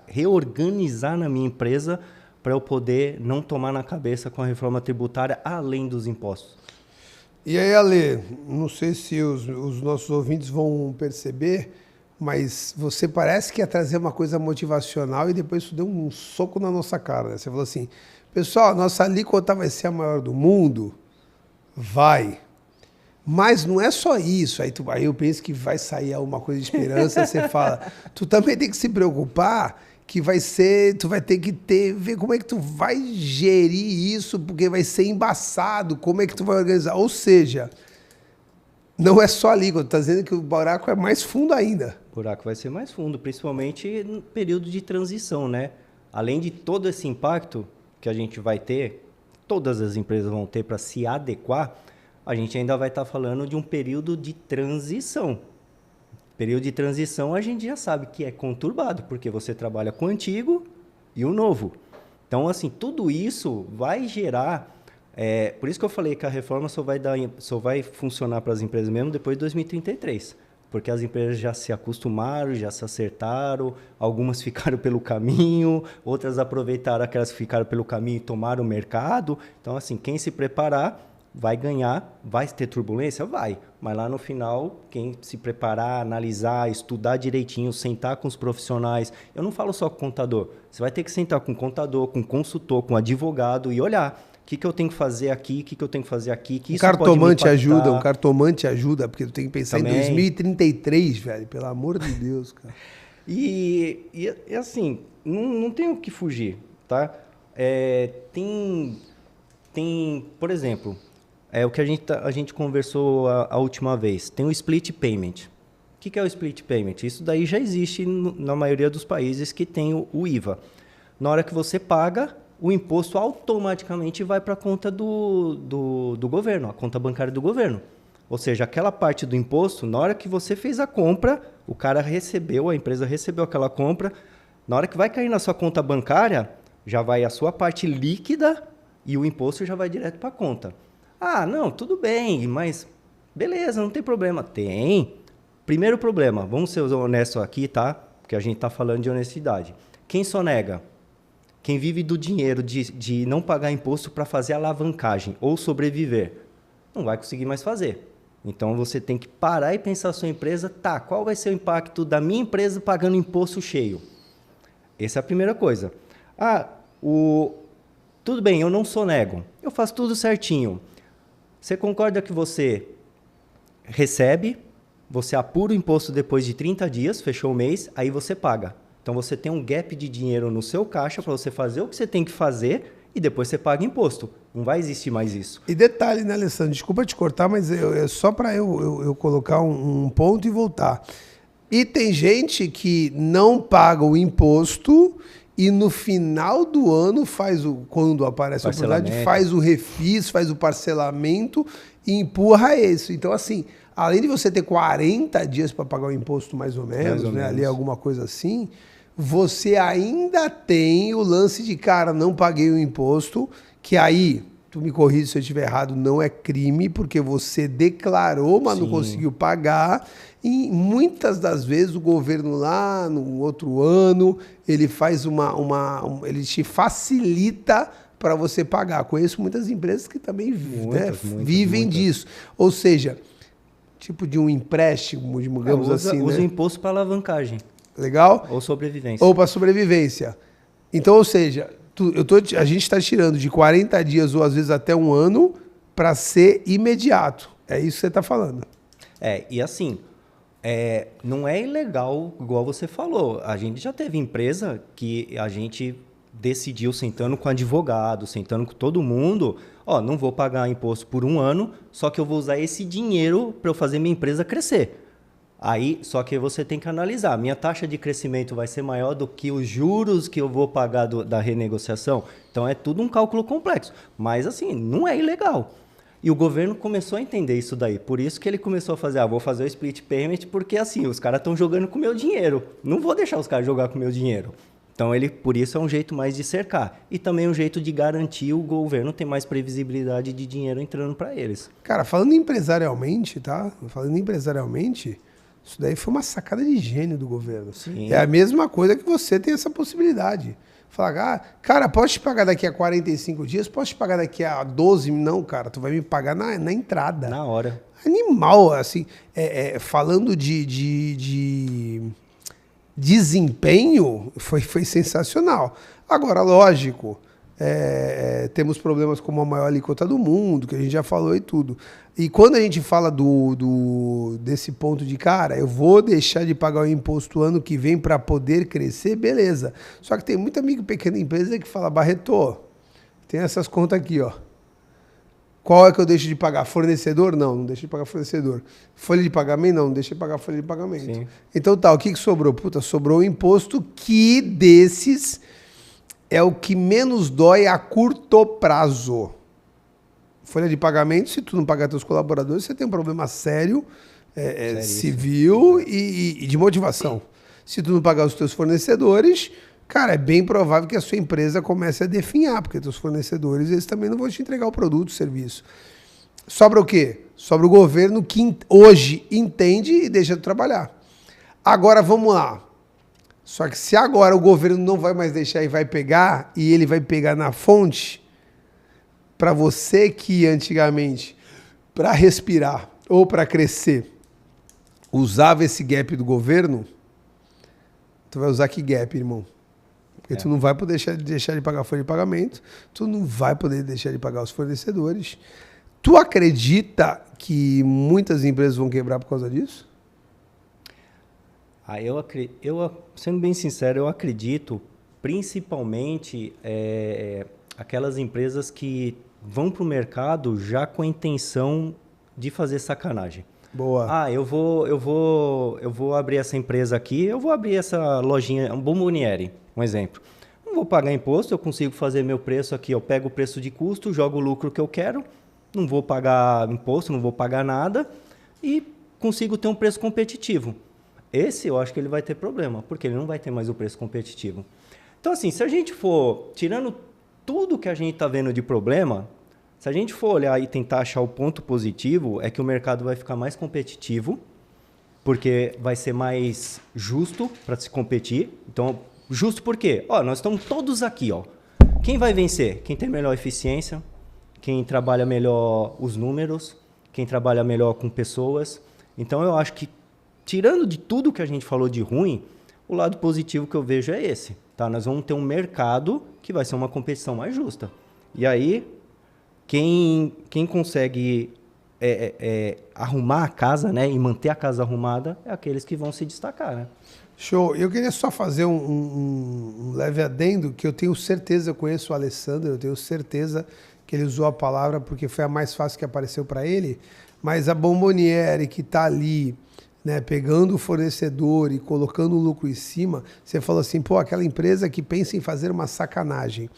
reorganizar na minha empresa para eu poder não tomar na cabeça com a reforma tributária, além dos impostos? E aí, Ale, não sei se os nossos ouvintes vão perceber, mas você parece que ia trazer uma coisa motivacional e depois isso deu um soco na nossa cara, né? Você falou assim, pessoal, nossa alíquota vai ser a maior do mundo? Vai. Mas não é só isso. Aí eu penso que vai sair alguma coisa de esperança, você fala, tu também tem que se preocupar que vai ser, tu vai ter que ver como é que tu vai gerir isso, porque vai ser embaçado, como é que tu vai organizar. Ou seja, não é só a alíquota, tá dizendo que o buraco é mais fundo ainda. O buraco vai ser mais fundo, principalmente no período de transição, né? Além de todo esse impacto que a gente vai ter, todas as empresas vão ter para se adequar, a gente ainda vai estar falando de um período de transição. Período de transição a gente já sabe que é conturbado, porque você trabalha com o antigo e o novo. Então, assim, tudo isso vai gerar... por isso que eu falei que a reforma só vai funcionar para as empresas mesmo depois de 2033. Porque as empresas já se acostumaram, já se acertaram, algumas ficaram pelo caminho, outras aproveitaram aquelas que ficaram pelo caminho e tomaram o mercado. Então, assim, quem se preparar vai ganhar, vai ter turbulência? Vai. Mas lá no final, quem se preparar, analisar, estudar direitinho, sentar com os profissionais. Eu não falo só com o contador. Você vai ter que sentar com o contador, com o consultor, com o advogado e olhar o que eu tenho que fazer aqui, o que eu tenho que fazer aqui. Que um isso pode cartomante ajuda, um cartomante ajuda, porque tu tem que pensar também. Em 2033, velho. Pelo amor de Deus, cara. E assim, não tem o que fugir, tá? Por exemplo... o que a gente conversou a última vez. Tem o split payment. O que é o split payment? Isso daí já existe na maioria dos países que tem o IVA. Na hora que você paga, o imposto automaticamente vai para a conta do governo, a conta bancária do governo. Ou seja, aquela parte do imposto, na hora que você fez a compra, o cara recebeu, a empresa recebeu aquela compra, na hora que vai cair na sua conta bancária, já vai a sua parte líquida e o imposto já vai direto para a conta. Ah, não, tudo bem, mas beleza, não tem problema. Tem. Primeiro problema, vamos ser honestos aqui, tá? Porque a gente está falando de honestidade. Quem sonega? Quem vive do dinheiro de não pagar imposto para fazer alavancagem ou sobreviver, não vai conseguir mais fazer. Então, você tem que parar e pensar a sua empresa, tá, qual vai ser o impacto da minha empresa pagando imposto cheio? Essa é a primeira coisa. Tudo bem, eu não sonego, eu faço tudo certinho. Você concorda que você recebe, você apura o imposto depois de 30 dias, fechou o mês, aí você paga. Então, você tem um gap de dinheiro no seu caixa para você fazer o que você tem que fazer e depois você paga imposto. Não vai existir mais isso. E detalhe, né, Alessandro? Desculpa te cortar, mas é só para eu colocar um ponto e voltar. E tem gente que não paga o imposto e no final do ano quando aparece a oportunidade, faz o refis, faz o parcelamento e empurra isso. Então, assim, além de você ter 40 dias para pagar o imposto mais ou menos, ali alguma coisa assim, você ainda tem o lance de, cara, não paguei o imposto, que aí, tu me corrige se eu estiver errado, não é crime, porque você declarou, mas não conseguiu pagar. E muitas das vezes o governo lá, no outro ano, ele faz ele te facilita para você pagar. Conheço muitas empresas que também Muitas. vivem disso. Ou seja, tipo de um empréstimo, digamos assim. Usa o né? imposto para alavancagem. Legal? Ou sobrevivência. Ou para sobrevivência. Então, ou seja, a gente está tirando de 40 dias ou às vezes até um ano para ser imediato. É isso que você está falando. E assim, não é ilegal, igual você falou. A gente já teve empresa que a gente decidiu, sentando com advogado, sentando com todo mundo, não vou pagar imposto por um ano, só que eu vou usar esse dinheiro para eu fazer minha empresa crescer. Aí, só que você tem que analisar, minha taxa de crescimento vai ser maior do que os juros que eu vou pagar da renegociação? Então, é tudo um cálculo complexo. Mas, assim, não é ilegal. E o governo começou a entender isso daí. Por isso que ele começou a fazer, vou fazer o split payment, porque, assim, os caras estão jogando com o meu dinheiro. Não vou deixar os caras jogar com o meu dinheiro. Então, por isso é um jeito mais de cercar. E também um jeito de garantir o governo ter mais previsibilidade de dinheiro entrando para eles. Cara, falando empresarialmente, tá? Isso daí foi uma sacada de gênio do governo. Sim. É a mesma coisa que você tem essa possibilidade. Falar, cara, posso te pagar daqui a 45 dias? Posso te pagar daqui a 12? Não, cara, tu vai me pagar na entrada. Na hora. Animal, assim. Falando de desempenho, foi sensacional. Agora, lógico, temos problemas como a maior alíquota do mundo, que a gente já falou e tudo. E quando a gente fala desse ponto de, cara, eu vou deixar de pagar o imposto ano que vem para poder crescer, beleza. Só que tem muito amigo pequena empresa que fala, Barreto, tem essas contas aqui, ó. Qual é que eu deixo de pagar? Fornecedor? Não deixo de pagar fornecedor. Folha de pagamento? Não deixo de pagar folha de pagamento. Sim. Então tá, o que sobrou? Puta, sobrou o imposto que desses é o que menos dói a curto prazo. Folha de pagamento, se tu não pagar teus colaboradores, você tem um problema sério, civil e de motivação. Se tu não pagar os teus fornecedores, cara, é bem provável que a sua empresa comece a definhar, porque teus fornecedores, eles também não vão te entregar o produto, o serviço. Sobra o quê? Sobra o governo que hoje entende e deixa de trabalhar. Agora, vamos lá. Só que se agora o governo não vai mais deixar e vai pegar, e ele vai pegar na fonte, para você que antigamente, para respirar ou para crescer, usava esse gap do governo, tu vai usar que gap, irmão? Porque tu não vai poder deixar de pagar a folha de pagamento, tu não vai poder deixar de pagar os fornecedores. Tu acredita que muitas empresas vão quebrar por causa disso? Sendo bem sincero, eu acredito principalmente aquelas empresas que vão para o mercado já com a intenção de fazer sacanagem. Boa. Eu vou abrir essa empresa aqui, eu vou abrir essa lojinha, um Bomboniere, um exemplo. Não vou pagar imposto, eu consigo fazer meu preço aqui, eu pego o preço de custo, jogo o lucro que eu quero, não vou pagar imposto, não vou pagar nada e consigo ter um preço competitivo. Esse eu acho que ele vai ter problema, porque ele não vai ter mais o preço competitivo. Então, assim, se a gente for tirando tudo que a gente está vendo de problema, se a gente for olhar e tentar achar o ponto positivo, é que o mercado vai ficar mais competitivo, porque vai ser mais justo para se competir. Então, justo por quê? Nós estamos todos aqui. Quem vai vencer? Quem tem melhor eficiência, quem trabalha melhor os números, quem trabalha melhor com pessoas. Então, eu acho que, tirando de tudo que a gente falou de ruim, o lado positivo que eu vejo é esse. Tá? Nós vamos ter um mercado que vai ser uma competição mais justa. E aí, quem consegue arrumar a casa, né, e manter a casa arrumada, é aqueles que vão se destacar. Né? Show. Eu queria só fazer um leve adendo, que eu tenho certeza, eu conheço o Alessandro, eu tenho certeza que ele usou a palavra porque foi a mais fácil que apareceu para ele, mas a Bomboniere que está ali, né, pegando o fornecedor e colocando o lucro em cima, você falou assim, aquela empresa que pensa em fazer uma sacanagem.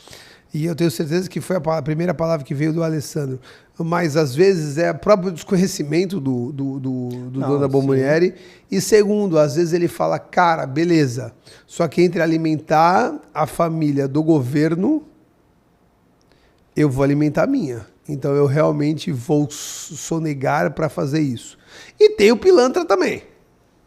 E eu tenho certeza que foi a primeira palavra que veio do Alessandro. Mas, às vezes, é o próprio desconhecimento do dono da Bomboniere. E, segundo, às vezes ele fala, cara, beleza, só que entre alimentar a família do governo, eu vou alimentar a minha. Então, eu realmente vou sonegar para fazer isso. E tem o pilantra também.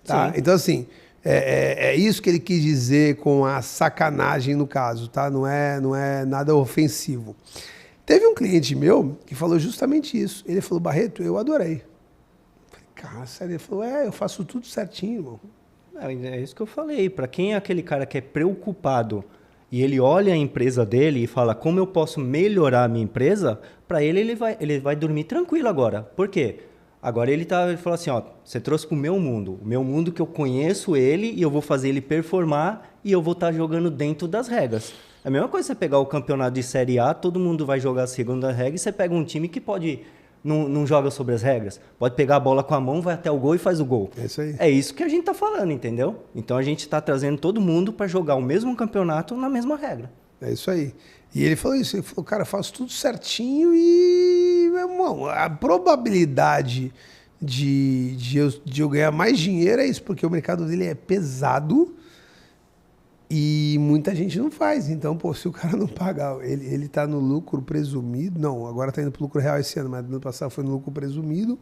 Tá? Então, assim, É isso que ele quis dizer com a sacanagem no caso, tá? Não é nada ofensivo. Teve um cliente meu que falou justamente isso. Ele falou, Barreto, eu adorei. Eu falei, cara, sério? Ele falou, eu faço tudo certinho, irmão. É isso que eu falei. Para quem é aquele cara que é preocupado e ele olha a empresa dele e fala como eu posso melhorar a minha empresa, para ele vai dormir tranquilo agora. Por quê? Agora ele falou assim, ó, você trouxe pro o meu mundo que eu conheço ele e eu vou fazer ele performar e eu vou estar jogando dentro das regras. É a mesma coisa você pegar o campeonato de Série A, todo mundo vai jogar a segunda regra e você pega um time que não joga sobre as regras. Pode pegar a bola com a mão, vai até o gol e faz o gol. É isso aí. É isso que a gente tá falando, entendeu? Então a gente tá trazendo todo mundo para jogar o mesmo campeonato na mesma regra. É isso aí. E ele falou isso, ele falou, cara, eu faço tudo certinho e, meu irmão, a probabilidade de eu ganhar mais dinheiro é isso, porque o mercado dele é pesado e muita gente não faz. Então, pô, se o cara não pagar, ele tá no lucro presumido, não, agora tá indo pro lucro real esse ano, mas no ano passado foi no lucro presumido,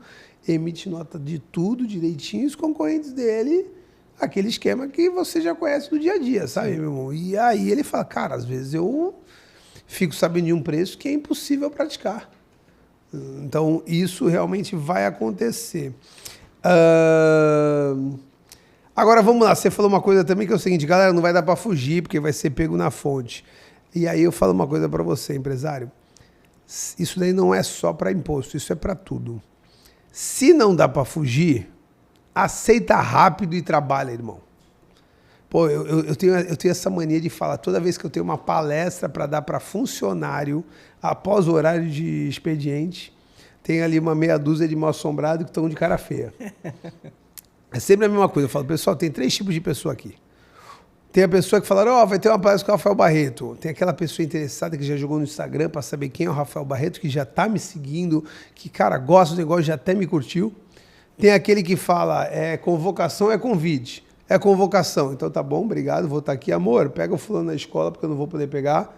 emite nota de tudo direitinho, os concorrentes dele, aquele esquema que você já conhece do dia a dia, sabe, meu irmão? E aí ele fala, cara, às vezes eu fico sabendo de um preço que é impossível praticar. Então, isso realmente vai acontecer. Agora, vamos lá. Você falou uma coisa também que é o seguinte, galera, não vai dar para fugir, porque vai ser pego na fonte. E aí eu falo uma coisa para você, empresário. Isso daí não é só para imposto, isso é para tudo. Se não dá para fugir, aceita rápido e trabalha, irmão. Pô, eu tenho essa mania de falar, toda vez que eu tenho uma palestra para dar para funcionário, após o horário de expediente, tem ali uma meia dúzia de mal-assombrados que estão de cara feia. É sempre a mesma coisa. Eu falo, pessoal, tem 3 tipos de pessoa aqui. Tem a pessoa que fala, vai ter uma palestra com o Rafael Barreto. Tem aquela pessoa interessada que já jogou no Instagram para saber quem é o Rafael Barreto, que já está me seguindo, que, cara, gosta do negócio, já até me curtiu. Tem aquele que fala, convocação, é convite. É convocação. Então tá bom, obrigado, vou estar aqui. Amor, pega o fulano na escola porque eu não vou poder pegar.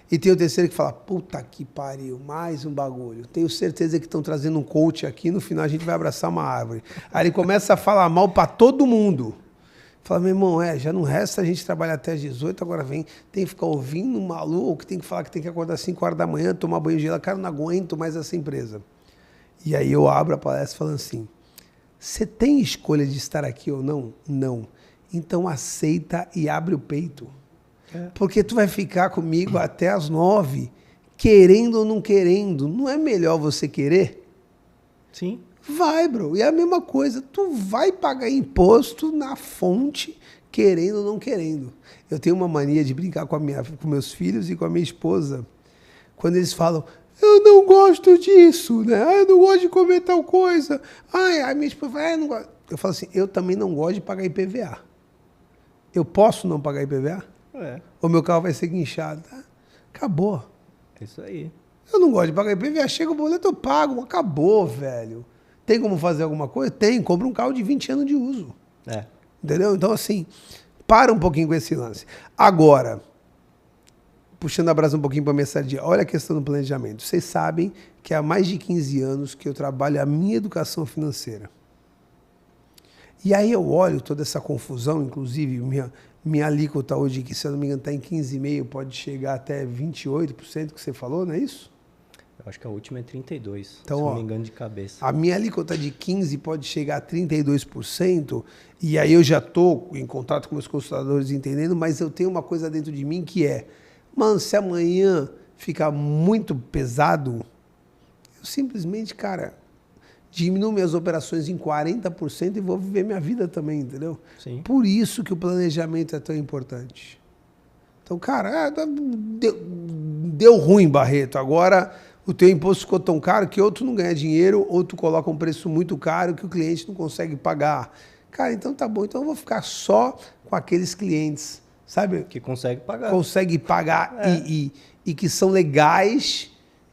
E tem o terceiro que fala, puta que pariu, mais um bagulho. Tenho certeza que estão trazendo um coach aqui, no final a gente vai abraçar uma árvore. Aí ele começa a falar mal para todo mundo. Fala, meu irmão, já não resta a gente trabalhar até às 18, agora tem que ficar ouvindo um maluco, tem que falar que tem que acordar às 5 horas da manhã, tomar banho gelado. Cara, eu não aguento mais essa empresa. E aí eu abro a palestra falando assim, você tem escolha de estar aqui ou não? Não. Então aceita e abre o peito. Porque tu vai ficar comigo até as 9, querendo ou não querendo. Não é melhor você querer? Sim. Vai, bro. E é a mesma coisa. Tu vai pagar imposto na fonte, querendo ou não querendo. Eu tenho uma mania de brincar com meus filhos e com a minha esposa. Quando eles falam, eu não gosto disso, né? Eu não gosto de comer tal coisa. A minha esposa fala, eu não gosto. Eu falo assim, eu também não gosto de pagar IPVA. Eu posso não pagar IPVA? O meu carro vai ser guinchado. Tá? Acabou. É isso aí. Eu não gosto de pagar IPVA. Chega o boleto, eu pago. Acabou, velho. Tem como fazer alguma coisa? Tem. Compra um carro de 20 anos de uso. Entendeu? Então, assim, para um pouquinho com esse lance. Agora, puxando a brasa um pouquinho para a minha sardinha, olha a questão do planejamento. Vocês sabem que há mais de 15 anos que eu trabalho a minha educação financeira. E aí eu olho toda essa confusão, inclusive minha alíquota hoje, que se eu não me engano está em 15,5%, pode chegar até 28% que você falou, não é isso? Eu acho que a última é 32%, então, se eu não me engano de cabeça. A minha alíquota de 15% pode chegar a 32%, e aí eu já estou em contato com meus consultadores entendendo, mas eu tenho uma coisa dentro de mim que é, mano, se amanhã ficar muito pesado, eu simplesmente, cara, diminuo minhas operações em 40% e vou viver minha vida também, entendeu? Sim. Por isso que o planejamento é tão importante. Então, cara, deu ruim, Barreto. Agora o teu imposto ficou tão caro que ou tu não ganha dinheiro ou tu coloca um preço muito caro que o cliente não consegue pagar. Cara, então tá bom. Então eu vou ficar só com aqueles clientes, sabe? Que consegue pagar. Consegue pagar e que são legais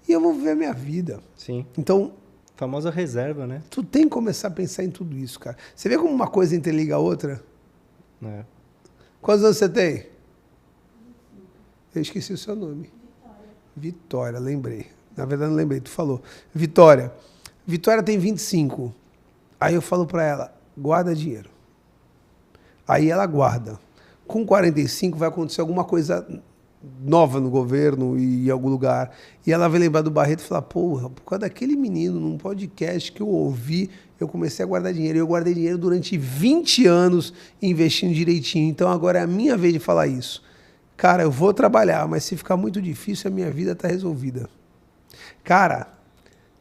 e eu vou viver minha vida. Sim. Então, famosa reserva, né? tu tem que começar a pensar em tudo isso, cara. Você vê como uma coisa interliga a outra? Quantos anos você tem? Eu esqueci o seu nome. Vitória, lembrei. Na verdade, não lembrei, tu falou. Vitória tem 25. Aí eu falo para ela, guarda dinheiro. Aí ela guarda. Com 45 vai acontecer alguma coisa nova no governo e em algum lugar. E ela vai lembrar do Barreto e falar, porra, por causa daquele menino, num podcast que eu ouvi, eu comecei a guardar dinheiro. Eu guardei dinheiro durante 20 anos investindo direitinho. Então agora é a minha vez de falar isso. Cara, eu vou trabalhar, mas se ficar muito difícil, a minha vida está resolvida. Cara,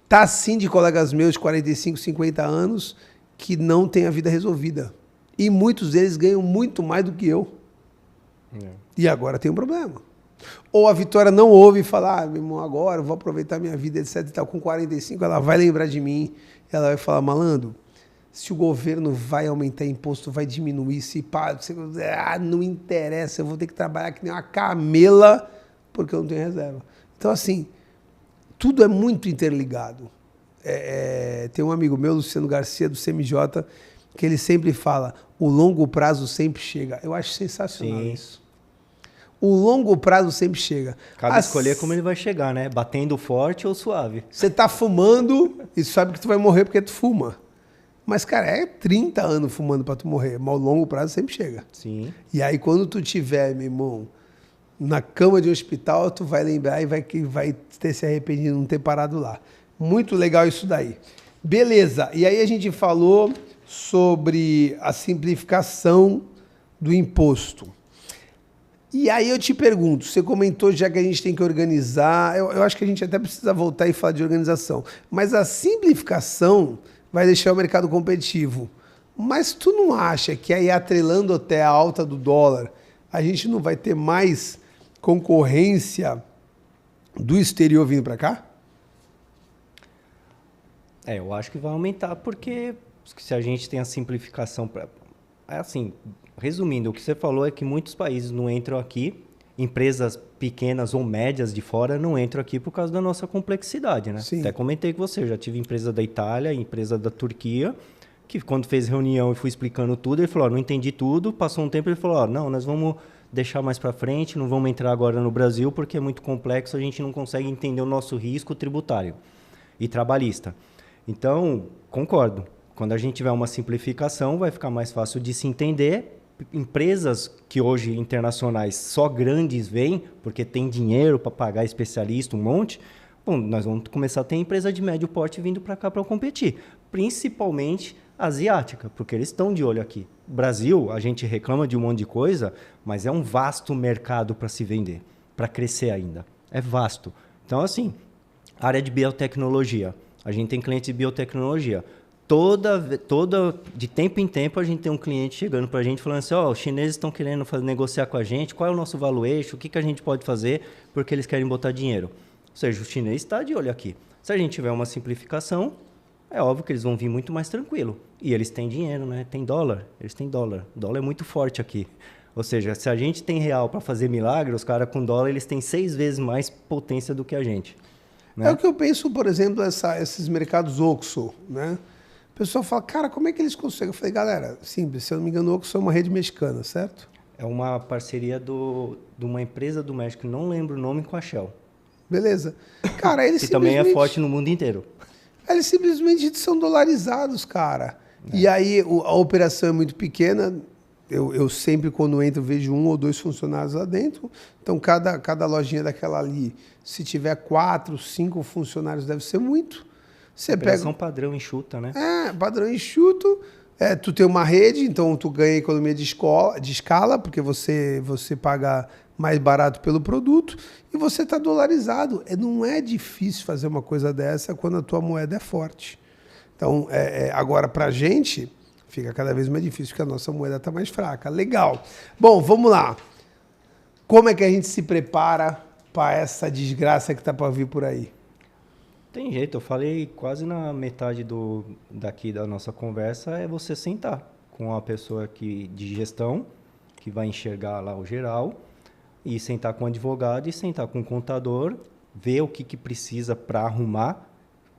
tá assim de colegas meus de 45, 50 anos que não têm a vida resolvida. E muitos deles ganham muito mais do que eu. E agora tem um problema. Ou a Vitória não ouve e fala, meu irmão, agora eu vou aproveitar minha vida, etc e tal. Com 45 ela vai lembrar de mim, ela vai falar, malandro, se o governo vai aumentar imposto, vai diminuir, se pá, não interessa, eu vou ter que trabalhar que nem uma camela, porque eu não tenho reserva. Então, assim, tudo é muito interligado. Tem um amigo meu, Luciano Garcia, do CMJ, que ele sempre fala, o longo prazo sempre chega. Eu acho sensacional isso. O longo prazo sempre chega. Cabe escolher como ele vai chegar, né? Batendo forte ou suave. Você tá fumando e sabe que tu vai morrer porque tu fuma. Mas, cara, é 30 anos fumando pra tu morrer. Mas o longo prazo sempre chega. Sim. E aí, quando tu tiver, meu irmão, na cama de hospital, tu vai lembrar e vai ter se arrependido de não ter parado lá. Muito legal isso daí. Beleza. E aí a gente falou sobre a simplificação do imposto. E aí eu te pergunto, você comentou já que a gente tem que organizar, eu acho que a gente até precisa voltar e falar de organização, mas a simplificação vai deixar o mercado competitivo. Mas tu não acha que aí atrelando até a alta do dólar, a gente não vai ter mais concorrência do exterior vindo para cá? Eu acho que vai aumentar porque se a gente tem a simplificação para... assim, resumindo, o que você falou é que muitos países não entram aqui, empresas pequenas ou médias de fora não entram aqui por causa da nossa complexidade, né? Sim. Até comentei com você, eu já tive empresa da Itália, empresa da Turquia, que quando fez reunião e fui explicando tudo, ele falou, não entendi tudo, passou um tempo ele falou, não, nós vamos deixar mais para frente, não vamos entrar agora no Brasil porque é muito complexo, a gente não consegue entender o nosso risco tributário e trabalhista. Então, concordo. Quando a gente tiver uma simplificação, vai ficar mais fácil de se entender. Empresas que hoje internacionais só grandes vêm, porque tem dinheiro para pagar especialista, um monte. Bom, nós vamos começar a ter empresa de médio porte vindo para cá para competir. Principalmente asiática, porque eles estão de olho aqui. Brasil, a gente reclama de um monte de coisa, mas é um vasto mercado para se vender, para crescer ainda. É vasto. Então, assim, área de biotecnologia. A gente tem clientes de biotecnologia. De tempo em tempo, a gente tem um cliente chegando para a gente falando assim, os chineses estão querendo negociar com a gente, qual é o nosso valuation, o que a gente pode fazer, porque eles querem botar dinheiro. Ou seja, o chinês está de olho aqui. Se a gente tiver uma simplificação, é óbvio que eles vão vir muito mais tranquilo. E eles têm dinheiro, né? Tem dólar, eles têm dólar. O dólar é muito forte aqui. Ou seja, se a gente tem real para fazer milagre, os caras com dólar, eles têm 6 vezes mais potência do que a gente. Né? É o que eu penso, por exemplo, esses mercados OXXO, né? O pessoal fala, cara, como é que eles conseguem? Eu falei, galera, simples, se eu não me engano, o OXXO é uma rede mexicana, certo? É uma parceria de uma empresa do México, não lembro o nome, com a Shell. Beleza. Cara, eles que também é forte no mundo inteiro. Eles simplesmente são dolarizados, cara. E aí a operação é muito pequena. Eu sempre, quando entro, vejo 1 ou 2 funcionários lá dentro. Então, cada lojinha daquela ali, se tiver 4, 5 funcionários, deve ser muito. Você operação pega... padrão enxuta, né? Padrão enxuto. Tu tem uma rede, então tu ganha economia de escala, porque você paga mais barato pelo produto e você está dolarizado. Não é difícil fazer uma coisa dessa quando a tua moeda é forte. Então, agora, para a gente, fica cada vez mais difícil, porque a nossa moeda está mais fraca. Legal. Bom, vamos lá. Como é que a gente se prepara para essa desgraça que está para vir por aí? Tem jeito, eu falei quase na metade daqui da nossa conversa, é você sentar com a pessoa de gestão, que vai enxergar lá o geral, e sentar com o advogado e sentar com o contador, ver o que precisa para arrumar,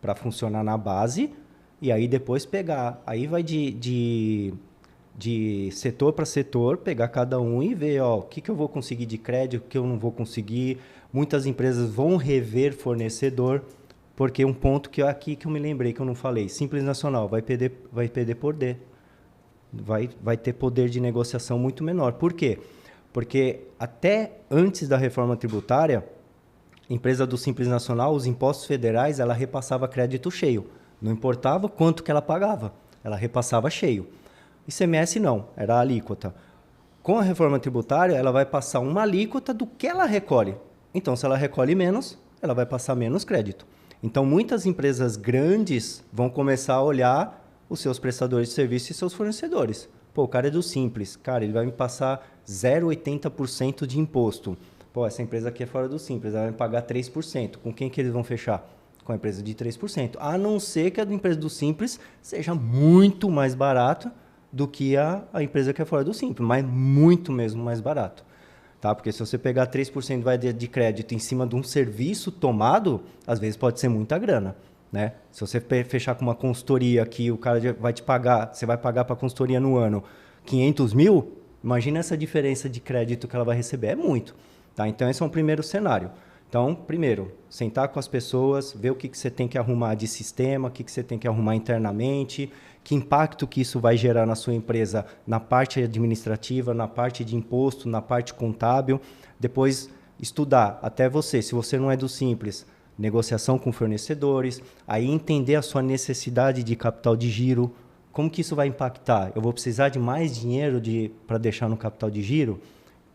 para funcionar na base, e aí depois pegar. Aí vai de setor para setor, pegar cada um e ver o que eu vou conseguir de crédito, o que eu não vou conseguir. Muitas empresas vão rever fornecedor, porque um ponto que eu me lembrei que eu não falei, Simples Nacional vai perder por D. vai ter poder de negociação muito menor. Por quê? Porque até antes da reforma tributária, a empresa do Simples Nacional, os impostos federais, ela repassava crédito cheio. Não importava quanto que ela pagava, ela repassava cheio. ICMS não, era a alíquota. Com a reforma tributária, ela vai passar uma alíquota do que ela recolhe. Então, se ela recolhe menos, ela vai passar menos crédito. Então, muitas empresas grandes vão começar a olhar os seus prestadores de serviço e seus fornecedores. Pô, o cara é do Simples. Cara, ele vai me passar 0,80% de imposto. Pô, essa empresa aqui é fora do Simples, ela vai me pagar 3%. Com quem que eles vão fechar? Com a empresa de 3%. A não ser que a empresa do Simples seja muito mais barata do que a empresa que é fora do Simples, mas muito mesmo mais barato. Tá? Porque se você pegar 3% de crédito em cima de um serviço tomado, às vezes pode ser muita grana. Né? Se você fechar com uma consultoria que o cara vai te pagar, você vai pagar para a consultoria no ano 500 mil, imagina essa diferença de crédito que ela vai receber, é muito. Tá? Então, esse é um primeiro cenário. Então, primeiro, sentar com as pessoas, ver o que você tem que arrumar de sistema, o que você tem que arrumar internamente, que impacto que isso vai gerar na sua empresa na parte administrativa, na parte de imposto, na parte contábil. Depois, estudar até você, se você não é do Simples, negociação com fornecedores, aí entender a sua necessidade de capital de giro, como que isso vai impactar? Eu vou precisar de mais dinheiro para deixar no capital de giro?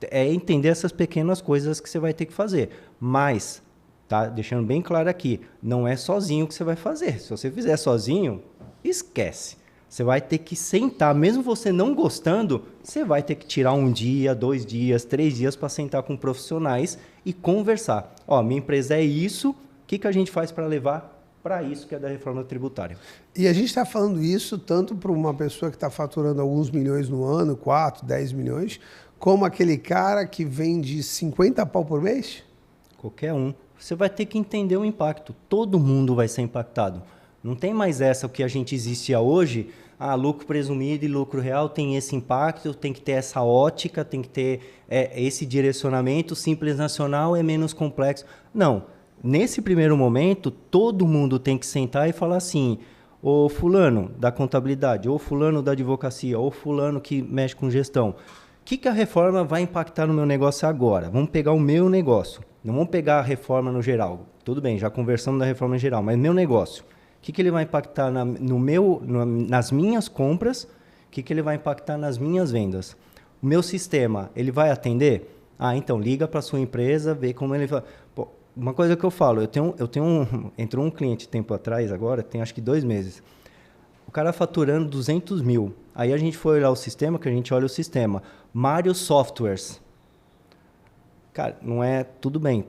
É entender essas pequenas coisas que você vai ter que fazer. Mas, tá, deixando bem claro aqui, não é sozinho que você vai fazer. Se você fizer sozinho, esquece. Você vai ter que sentar, mesmo você não gostando, você vai ter que tirar 1 dia, 2 dias, 3 dias para sentar com profissionais e conversar. Ó, minha empresa é isso, o que a gente faz para levar para isso que é da reforma tributária? E a gente está falando isso tanto para uma pessoa que está faturando alguns milhões no ano, 4, 10 milhões, como aquele cara que vende 50 pau por mês? Qualquer um. Você vai ter que entender o impacto. Todo mundo vai ser impactado. Não tem mais essa o que a gente existia hoje. Lucro presumido e lucro real tem esse impacto, tem que ter essa ótica, tem que ter esse direcionamento. Simples Nacional é menos complexo. Não. Nesse primeiro momento, todo mundo tem que sentar e falar assim: ô fulano da contabilidade, ou fulano da advocacia, ou fulano que mexe com gestão, o que a reforma vai impactar no meu negócio agora? Vamos pegar o meu negócio. Não vamos pegar a reforma no geral. Tudo bem, já conversamos da reforma em geral, mas meu negócio. O que ele vai impactar nas minhas compras? O que ele vai impactar nas minhas vendas? O meu sistema, ele vai atender? Então liga para a sua empresa, vê como ele vai. Pô, uma coisa que eu falo, entrou um cliente tempo atrás, agora, tem acho que 2 meses. O cara faturando 200 mil. Aí a gente foi olhar o sistema, que a gente olha o sistema. Mário Softwares. Cara, não é tudo bem.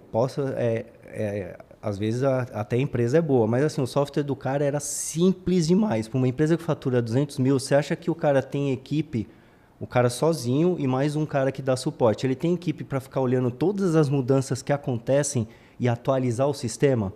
Às vezes até a empresa é boa, mas assim, o software do cara era simples demais. Para uma empresa que fatura 200 mil, você acha que o cara tem equipe, o cara sozinho e mais um cara que dá suporte? Ele tem equipe para ficar olhando todas as mudanças que acontecem e atualizar o sistema?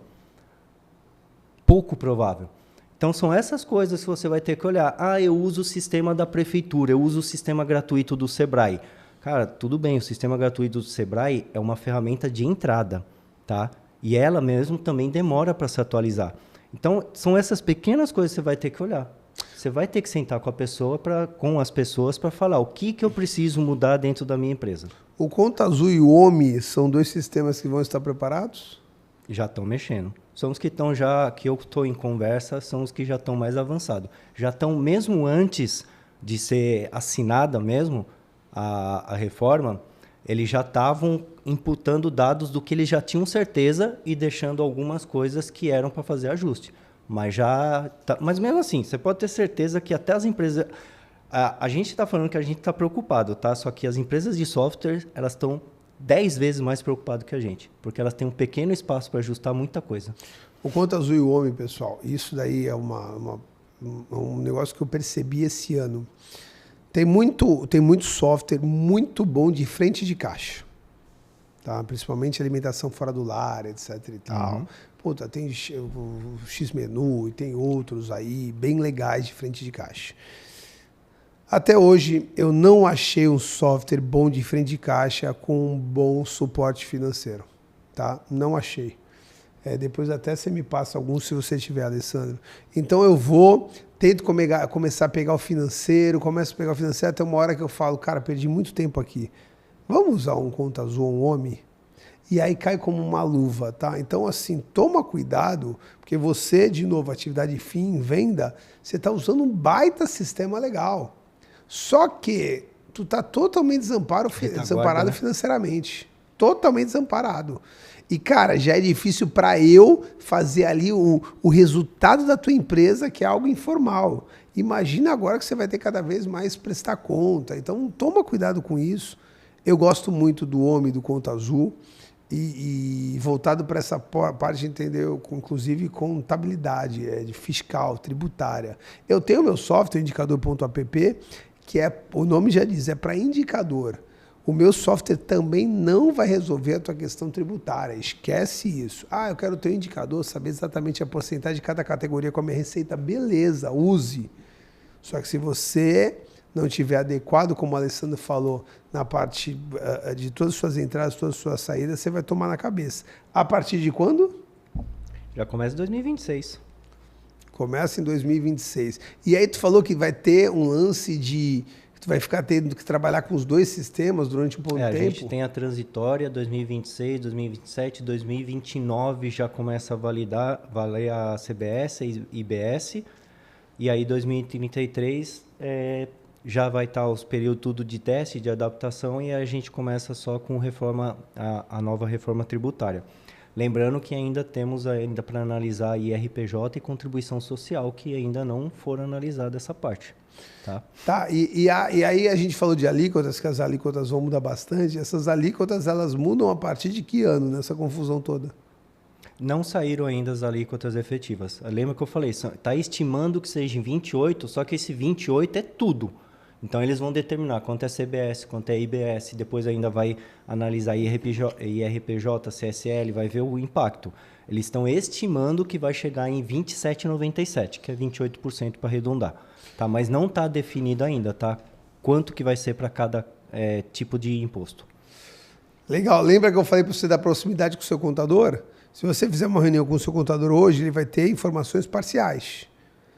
Pouco provável. Então, são essas coisas que você vai ter que olhar. Eu uso o sistema da prefeitura, eu uso o sistema gratuito do Sebrae. Cara, tudo bem, o sistema gratuito do Sebrae é uma ferramenta de entrada, tá? E ela mesmo também demora para se atualizar. Então, são essas pequenas coisas que você vai ter que olhar. Você vai ter que sentar com as pessoas para falar o que eu preciso mudar dentro da minha empresa. O Conta Azul e o OMI são 2 sistemas que vão estar preparados? Já estão mexendo. São os que que eu estou em conversa, são os que já estão mais avançados. Já estão, mesmo antes de ser assinada mesmo a reforma, eles já estavam imputando dados do que eles já tinham certeza e deixando algumas coisas que eram para fazer ajuste. Mas mesmo assim, você pode ter certeza que até as empresas... A gente está falando que a gente está preocupado, tá? Só que as empresas de software, elas estão 10 vezes mais preocupadas que a gente, porque elas têm um pequeno espaço para ajustar muita coisa. O Conta Azul e o OMI, pessoal, isso daí é um negócio que eu percebi esse ano. Tem muito software muito bom de frente de caixa, tá? Principalmente alimentação fora do lar, etc. e tal. Uhum. Puta, tem o X-Menu e tem outros aí bem legais de frente de caixa. Até hoje, eu não achei um software bom de frente de caixa com um bom suporte financeiro, tá? Não achei. Depois até você me passa alguns se você tiver, Alessandro. Então eu vou tento começar a pegar o financeiro, começo a pegar o financeiro até uma hora que eu falo, cara, perdi muito tempo aqui. Vamos usar um conta azul, um homem? E aí cai como uma luva, tá? Então, assim, toma cuidado, porque você, de novo, atividade fim, venda, você está usando um baita sistema legal. Só que tu tá totalmente desamparado, né? Financeiramente. Totalmente desamparado. E, cara, já é difícil para eu fazer ali o resultado da tua empresa, que é algo informal. Imagina agora que você vai ter cada vez mais prestar conta. Então, toma cuidado com isso. Eu gosto muito do homem do Conta Azul. E voltado para essa parte, entendeu? Inclusive contabilidade, de fiscal, tributária. Eu tenho meu software, indicador.app, que o nome já diz, é para indicador. O meu software também não vai resolver a tua questão tributária. Esquece isso. Eu quero ter um indicador, saber exatamente a porcentagem de cada categoria com a minha receita. Beleza, use. Só que se você não tiver adequado, como o Alessandro falou, na parte de todas as suas entradas, todas as suas saídas, você vai tomar na cabeça. A partir de quando? Já começa em 2026. Começa em 2026. E aí tu falou que vai ter um lance de... Tu vai ficar tendo que trabalhar com os dois sistemas durante um pouco de tempo? A gente tem a transitória 2026, 2027, 2029 já começa a valer a CBS e IBS. E aí 2033 já vai estar os períodos tudo de teste, de adaptação, e a gente começa só com a nova reforma tributária. Lembrando que ainda temos para analisar IRPJ e contribuição social, que ainda não foram analisadas essa parte. Tá, e aí a gente falou de alíquotas, que as alíquotas vão mudar bastante. Essas alíquotas, elas mudam a partir de que ano, nessa confusão toda? Não saíram ainda as alíquotas efetivas. Lembra que eu falei, está estimando que seja em 28, só que esse 28 é tudo. Então, eles vão determinar quanto é CBS, quanto é IBS, depois ainda vai analisar IRPJ, CSL, vai ver o impacto. Eles estão estimando que vai chegar em 27,97, que é 28% para arredondar. Tá? Mas não está definido ainda, tá? Quanto que vai ser para cada tipo de imposto. Legal. Lembra que eu falei para você da proximidade com o seu contador? Se você fizer uma reunião com o seu contador hoje, ele vai ter informações parciais.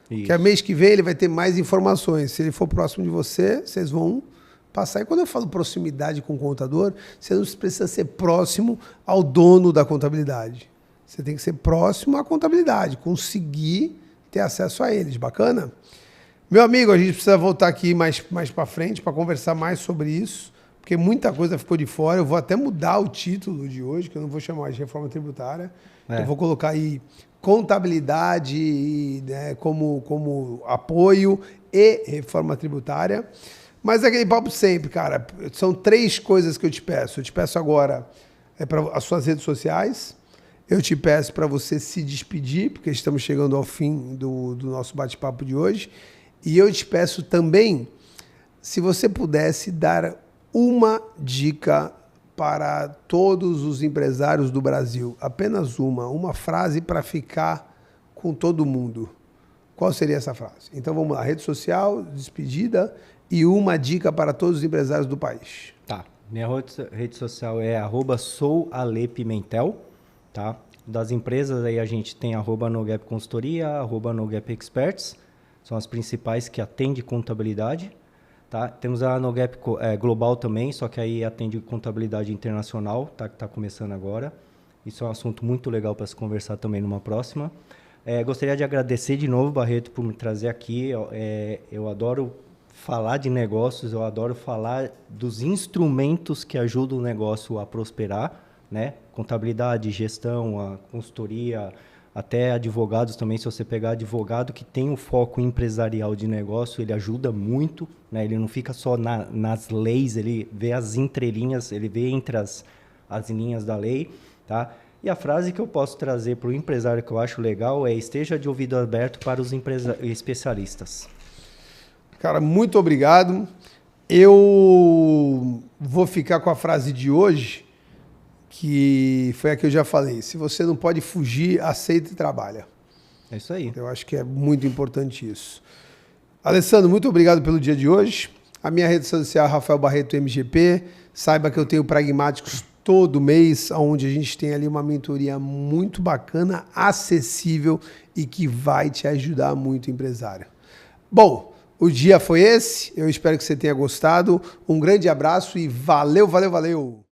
Isso. Que mês que vem ele vai ter mais informações. Se ele for próximo de você, vocês vão passar. E quando eu falo proximidade com o contador, você não precisa ser próximo ao dono da contabilidade. Você tem que ser próximo à contabilidade, conseguir ter acesso a eles. Bacana? Meu amigo, a gente precisa voltar aqui mais para frente para conversar mais sobre isso, porque muita coisa ficou de fora. Eu vou até mudar o título de hoje, que eu não vou chamar de reforma tributária. Eu vou colocar aí contabilidade, né, como apoio e reforma tributária. Mas aquele papo sempre, cara, são 3 coisas que eu te peço. Eu te peço agora para as suas redes sociais. Eu te peço para você se despedir, porque estamos chegando ao fim do nosso bate-papo de hoje. E eu te peço também, se você pudesse dar uma dica para todos os empresários do Brasil, apenas uma frase para ficar com todo mundo. Qual seria essa frase? Então vamos lá, rede social, despedida e uma dica para todos os empresários do país. Tá, minha rede social é @soualepimentel, tá? Das empresas aí a gente tem @nogap consultoria, @nogap experts, são as principais que atendem contabilidade. Tá? Temos a Nogap Global também, só que aí atende contabilidade internacional, tá? Que está começando agora. Isso é um assunto muito legal para se conversar também numa próxima. Gostaria de agradecer de novo, Barreto, por me trazer aqui. Eu adoro falar de negócios, eu adoro falar dos instrumentos que ajudam o negócio a prosperar, né? Contabilidade, gestão, a consultoria, até advogados também. Se você pegar advogado que tem um foco empresarial de negócio, ele ajuda muito, né? Ele não fica só nas leis, ele vê as entrelinhas, ele vê entre as linhas da lei, tá? E a frase que eu posso trazer para o empresário que eu acho legal é: esteja de ouvido aberto para os especialistas. Cara, muito obrigado. Eu vou ficar com a frase de hoje, que foi a que eu já falei. Se você não pode fugir, aceita e trabalha. É isso aí. Eu acho que é muito importante isso. Alessandro, muito obrigado pelo dia de hoje. A minha rede social é Rafael Barreto MGP. Saiba que eu tenho Pragmáticos todo mês, onde a gente tem ali uma mentoria muito bacana, acessível e que vai te ajudar muito, empresário. Bom, o dia foi esse. Eu espero que você tenha gostado. Um grande abraço e valeu, valeu, valeu!